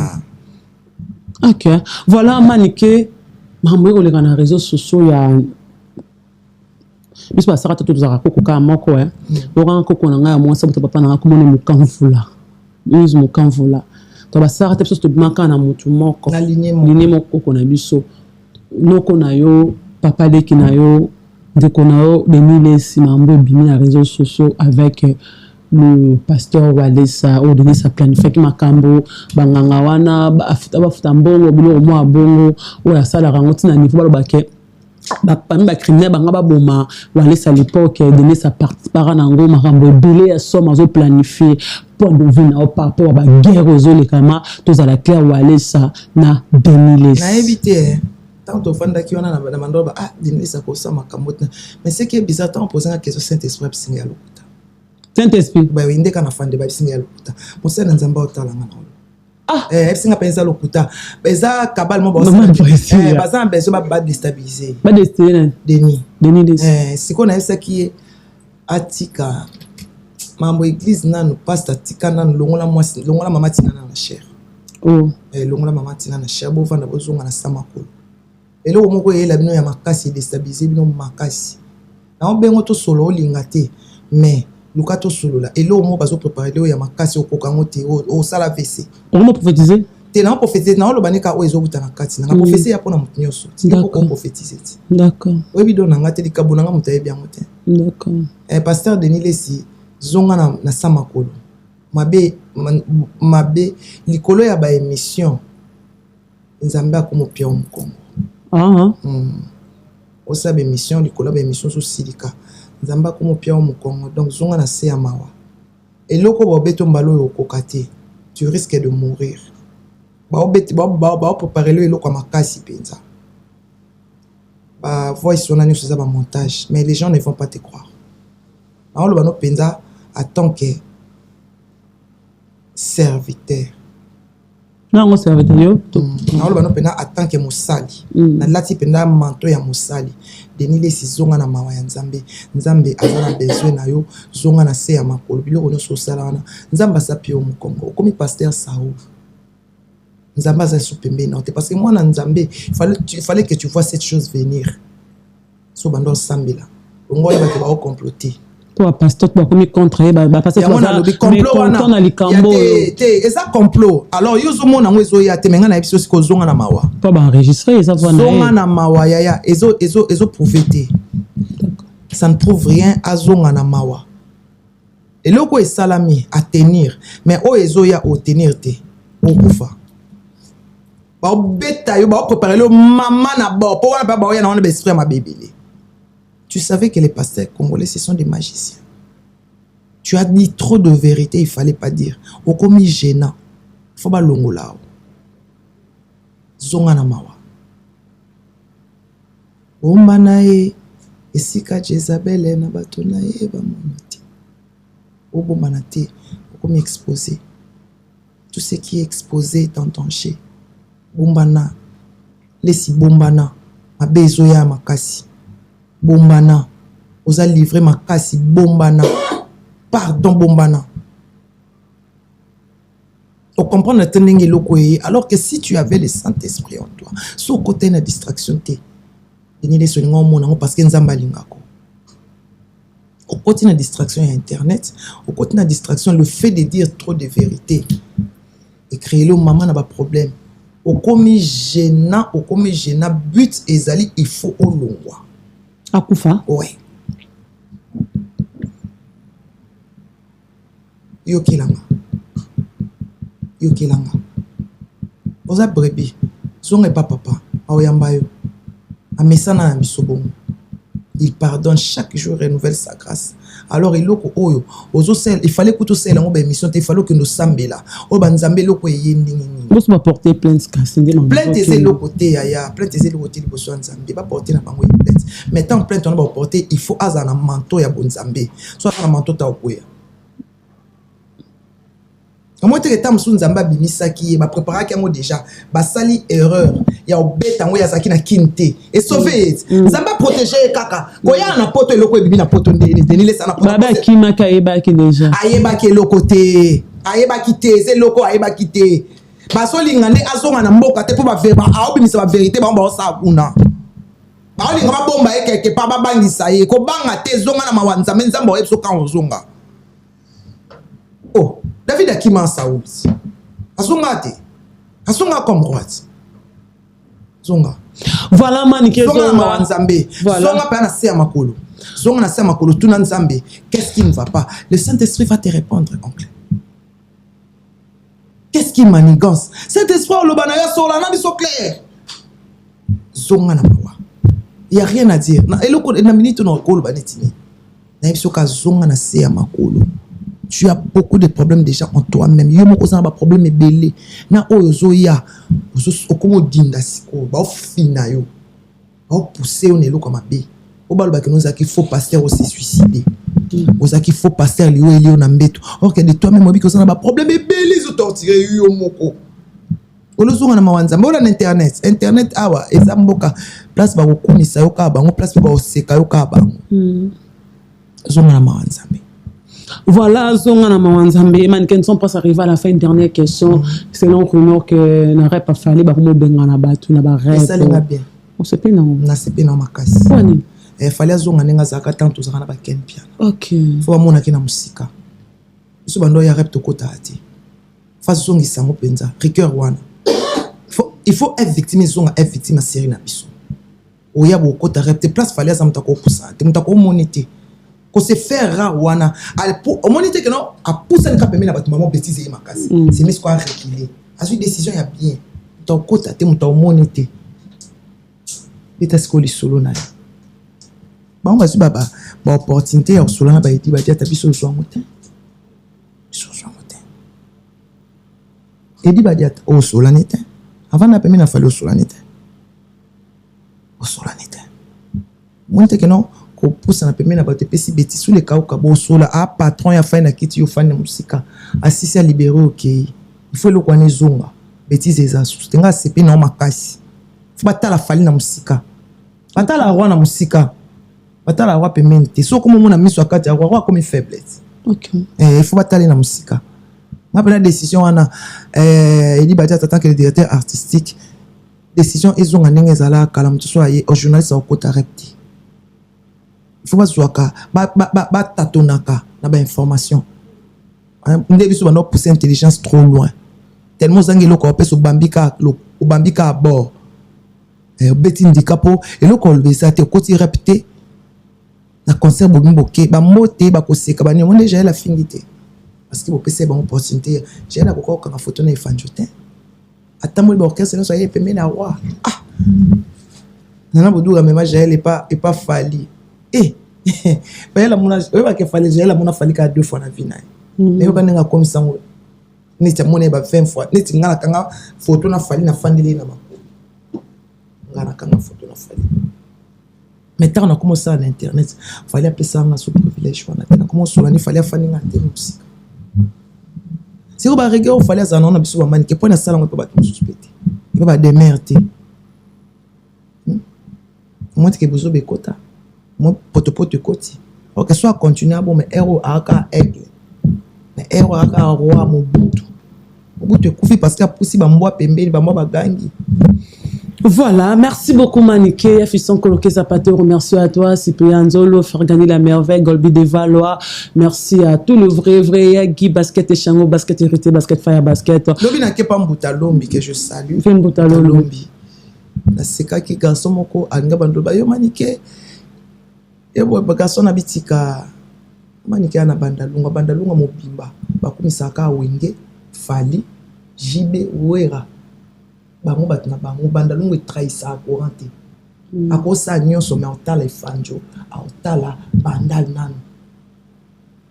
OK voilà manike mamwe koleka na réseaux sociaux ya biso basaka to tozaka koko ka moko loka koko na ngai mwasa buta papa na komona mukamvula mise mukamvula to basaka te biso to bimaka na mutu moko na ligne moko koko na biso noko na yo papa leki na yo ndeko na yo Denilesi mambo bimi na réseaux sociaux avec le pasteur Walesa au donné sa planifié makambo banganga wana bafuta mbongo bilo mo bongo o ya sala rangoti na niveau balobake parmi ba criminel banga ba boma Walesa à l'époque donné sa partie para nango makambo belé ya somme azo planifier pour de vina au par rapport ba guerre aux les kama tous à la claire Walesa na Denilesi na éviter tant au fond qui on a na mandoba Denilesi ko sa makambo mais c'est qui est bizarre tant poser la question Saint-Esprit signalo Saint-Esprit ba winde kana fande ba bisinga lokuta musa na nzamba otala ngana bisinga penza lokuta beza kabal mo ba baza bezo ba déstabiliser ba Denis siko na esa ki atika mambo église nanu pastor tika nanu longola mwasi longola mama tina na cher longola mama tina na cher bo vanda bozonga na samakolo elo moko yela bino ya makasi déstabiliser bino makasi na obengo to solo lingate mais Lukato solola et là on va préparer le ya makasi okokango te o sala vc on va prophétiser te na prophétiser na lobaneka o ezobuta na kati na prophétiser ya pona mutu nyoso ti ko prophétiser ti d'accord webi do na ngate likabo na mutu bien mote d'accord pasteur Denilesi zonga na samakolo mabe likolo ya ba émission nzambe akomo pia omukongo o sa ba émission likolo ba émission so silika Zamba comme pia au Congo donc zonga na se ya mawa et loko ba beto mbalo yo kokate tu risques de mourir ba préparer le loko makasi penza ba voice on a nous ça ba montage mais les gens ne vont pas te croire on le ba no penza en tant que serviteur non serviteur yo on le ba no penza en tant que musali na lati penza manto ya musali Denilesi zonga na mawa ya nzambe azana besoin na yo zonga na se ya makolo biloko nyonso osala wana nzambe asapi yo mokongo okomi pasteur Sao nzambe aza so pembeni na te parce que moi na nzambe il fallait que tu vois cette chose venir so bando osambela ongo yeba ke ba comploter to pasteur to bakomi contre ba pasteur to na lobi complot wana na likambo te eza complot alors yo zo mona ngo ezo ya te menga na ebiso siko zonga na mawa pas ba enregistrer eza vana zonga na mawa ya ezo prouver te ça ne prouve rien à zonga na mawa et loko est salami à tenir mais o ezo ya o tenir te o kufa ba beta yo ba préparer le maman na bo po wana ba ya na wana be esprit ma bébélé. Tu savais que les pasteurs congolais, ce sont des magiciens. Tu as dit trop de vérité, il ne fallait pas dire. Au commis gênant. Il faut pas l'ongolao. Zonga mawa. Ombanae. Esika Jezabel na batonae ba monati. Obomanate. Au commis exposé. Tout ce qui est exposé est en danger. Bombana. Laissez bombana. Ma bezoya makasi. Bombana, vous allez livrer ma casse, bombana, pardon, bombana. On comprend le tenenge lokoye, alors que si tu avais le Saint-Esprit en toi, sur côté de la distraction, parce que nzamba lingako. Au côté de la distraction, il y a Internet, au côté de la distraction, le fait de dire trop de vérité, et créer le maman n'a pas de problème. Au commis gênant, but ezali, il faut au longwa. Akufa? Ouais. Yo kilanga. oza brebis zonga pas papa aoyamba yo amesana na biso bongo il pardonne chaque jour renouvelle sa grâce alors eloko oyo ozo sel il fallait que tout sel ngo ba émission il fallait que nous sambela o banzambe loko yendingi ni boss ma porter plainte kasinde non plainte c'est le côté ya plainte c'est le côté de bosso nzambe ba porter na bango plainte mais tant plainte on va porter il faut azana manteau ya bonzambe soit na manteau ta okoya moi te tam sun nzamba bimisaki ba préparer kango déjà ba sali erreur ya obeta ngo ya saki na kinte et sauver nzamba protéger kaka koya na poto eloko ebibi na poto ndeni denile sana poto baba kimaka yebaki déjà ayebaki eloko te ayebaki te c'est loko ayebaki te basolinga nde azonga na mboka te po ba verba aobimisa ba vérité ba mba osa kuna baolinga ba bomba ye quelque part ba bangisa ye ko banga te zonga na mawanza mais nzamba oyebso kan ozonga oh David Akima Saoul. Azonga te. Azonga comme droite. Zonga. Voilà maniké zonga na Nzambe. Zonga pa na se ya makolo. Zonga na se ya makolo tuna Nzambe. Qu'est-ce qui ne va pas? Le Saint-Esprit va te répondre oncle. Qu'est-ce qui manigance? Saint-Esprit le banaya sola na biso clair. Zonga na mawa. Il y a rien à dire. Na eloko na minute na kolo banetini. Na biso ka zonga na se ya makolo. Tu as beaucoup de problèmes déjà en toi-même. Yo moko za ba problème ebele. Na oyo ya okomo dinda siko ba ofina yo. Ba pousser on elo comme abe. O ba lo ba que nous a qu'il faut pasteur aussi suicider. Oza qu'il faut pasteur liyo elio na mbeto. Or que de toi-même obi ko za ba problème ebele zo torturer yo moko. Olo zonga na mawanza mbola na internet awa ezamboka place ba ko komisa yo ka bango place ba oseka yo ka bango. Zonga na mawanza mbe. Voilà, Zongana Mawanzambe, mannequin sont pas arrivés à la fin. Une dernière question. C'est non rumeur que n'aurait pas fallu bah comment bengana batu na ba rêve. Ça l'est bien. On se paie non. Na se paie non makasi. Kwani? Fallait zonga nenga zaka tanto zaka na ba ken piano. OK. Faut mona kina musika. Biso bando ya rap to kota ati. Fa zongi sango penza. Ricœur wana. Il faut être victime zonga être victime série na biso. Oya bo kota rap te place fallait za mutako poussa. Te mutako moniter. Qu'on se fait rare wana au moins que non a poussé le cap na batu maman bêtise et makasi c'est mais quoi reculer à une décision ya bien ton côté te muta monete beta skoli solo na ba on va ba opportunité ya solo na ba iti ba dia ta biso so ngote et dit ba dia o solo nete avant na pemi na fallait o solo nete moi que non pousse na pemena na bato pesi beti sous les cas au sola a patron ya fa na kiti yo fa na musika assisi à libérer OK il faut le kwane zonga bêtise eza sustenga sepe na makasi faut batala fali na musika batala roi na musika batala roi pemene so comme mon ami soit kati roi comme faiblesse OK il faut batala na musika ma prendre décision wana il dit batia tant que le directeur artistique décision ezonga ndenge zala kala mutu so aye au journaliste au kota repti. Il faut pas zoaka ba tatonaka na ba information ndé biso bano pousser intelligence trop loin tellement zangi loko opeso bambika à bord beti ndikapo et loko lebesa te koti répéter na concert bomboke ba moté ba koseka ba ni on déjà la finité parce que bo pese ba opportunité j'ai na ko ka photo na ifanjote atamoli ba orchestre no soyez pemé na roi nana boduga même j'ai elle est pas fali. Ben la mona eba ke fallait gérer la mona fallait ka 2 fois na vie na mais yo kanenga comme ça ni ta mona ba 20 fois ni tingala kanga photo na fali na fandili na mako ngana kanga photo na fali mais tant on a commencé à internet fallait appeler ça un sous privilège on a commencé sur la fallait fani ngate musique c'est au ba reggae fallait ça non na biso ba mani ke pona sala ngapa ba suspecté il va démerder moi que besoin be kota moi pote côté ok soit continuer bon mais héros aka aigle mais héros aka roi Mobutu kufi parce que possible mboa pembeni ba mboa bagangi. Voilà, merci beaucoup Maniké, Afisson Koloké Zapate, remercie à toi, Cyprien Nzolo, faire gagner la merveille, Golbi de Valois, merci à tout le vrai, Guy Basket et Chango, Basket Hérité, Basket Fire Basket. Lobi n'a pas Mbouta Lombi que je salue. Fais Mbouta Lombi. La seka qui garçon moko anga bandoba yo Maniké. Ebo garçon abitika Maniké ana bandalunga mobimba. Bakumisaka wenge, fali, jibe, wera. bango bato na bango bandalungu etrahisa courant te akosa nyonso mais otala efanjo aotala bandal nano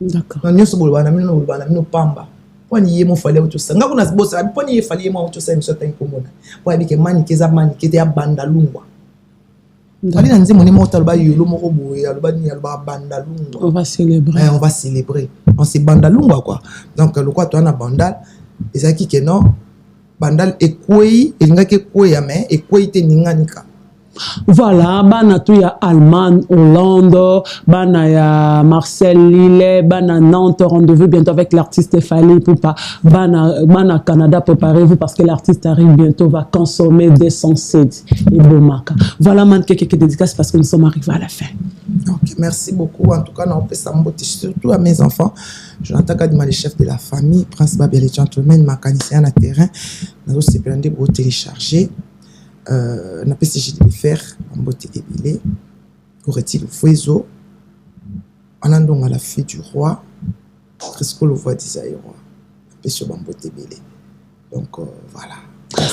d'accord na nyonso bolobana mino pamba poni ye mo fale otosanga kuna bosa poni ye fale ye mo otosa miso ta inkomona poni ke manikeza manikete ya bandalungwa ali na nzimo ni mota loba yolo moko boye aloba ni aloba bandalungwa on va célébrer on se bandalungwa quoi donc le quoi toi na bandal ezaki ke non bandal ekwei elingaki ekweya mais ekwei te ninganika. Voilà, bana tu ya Allemagne, Hollande, bana ya Marcel Lille, bana Nantes, rendez-vous bientôt avec l'artiste Fally Ipupa, bana Canada, préparez-vous parce que l'artiste arrive bientôt, va consommer 200 CD et Bomaka. Voilà, man, quelques dédicaces parce que nous sommes arrivés à la fin. Ok, merci beaucoup. En tout cas, on peut s'embêter surtout à mes enfants. Jonathan Kadima, le chef de la famille, Prince Babia, les gentlemen, mécanicien à terrain, nous aussi prendre pour télécharger. Na PCG de faire en beauté débile aurait-il Fouezo en andong à la fille du roi presque le voix d'Isaïe roi PCG en beauté débile donc voilà.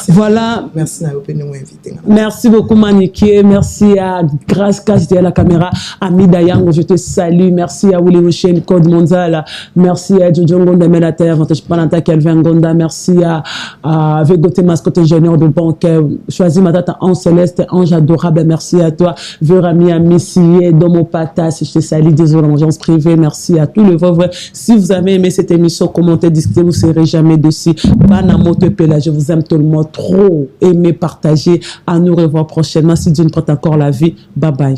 Voilà. Merci à nous inviter. Merci beaucoup Maniké, merci à Grâce Cash derrière la caméra, Ami Dayango, je te salue, merci à Willy Ocean, Code Mondial, merci à Jojo Ngonda Menater, Vantage Pananta Kelvin Ngonda, merci à Vegoté Mascotte ingénieur de banque, choisi ma date en céleste, ange adorable, merci à toi, Verami Amissier, Domo Patas, je te salue, désolé, l'agence privée, merci à tous les vôtres. Si vous avez aimé cette émission, commentez, discutez, vous ne serez jamais dessus. Banamoto Pela, je vous aime tout le monde. Trop aimé, partager. À nous revoir prochainement si Dieu nous prête encore la vie. Bye bye.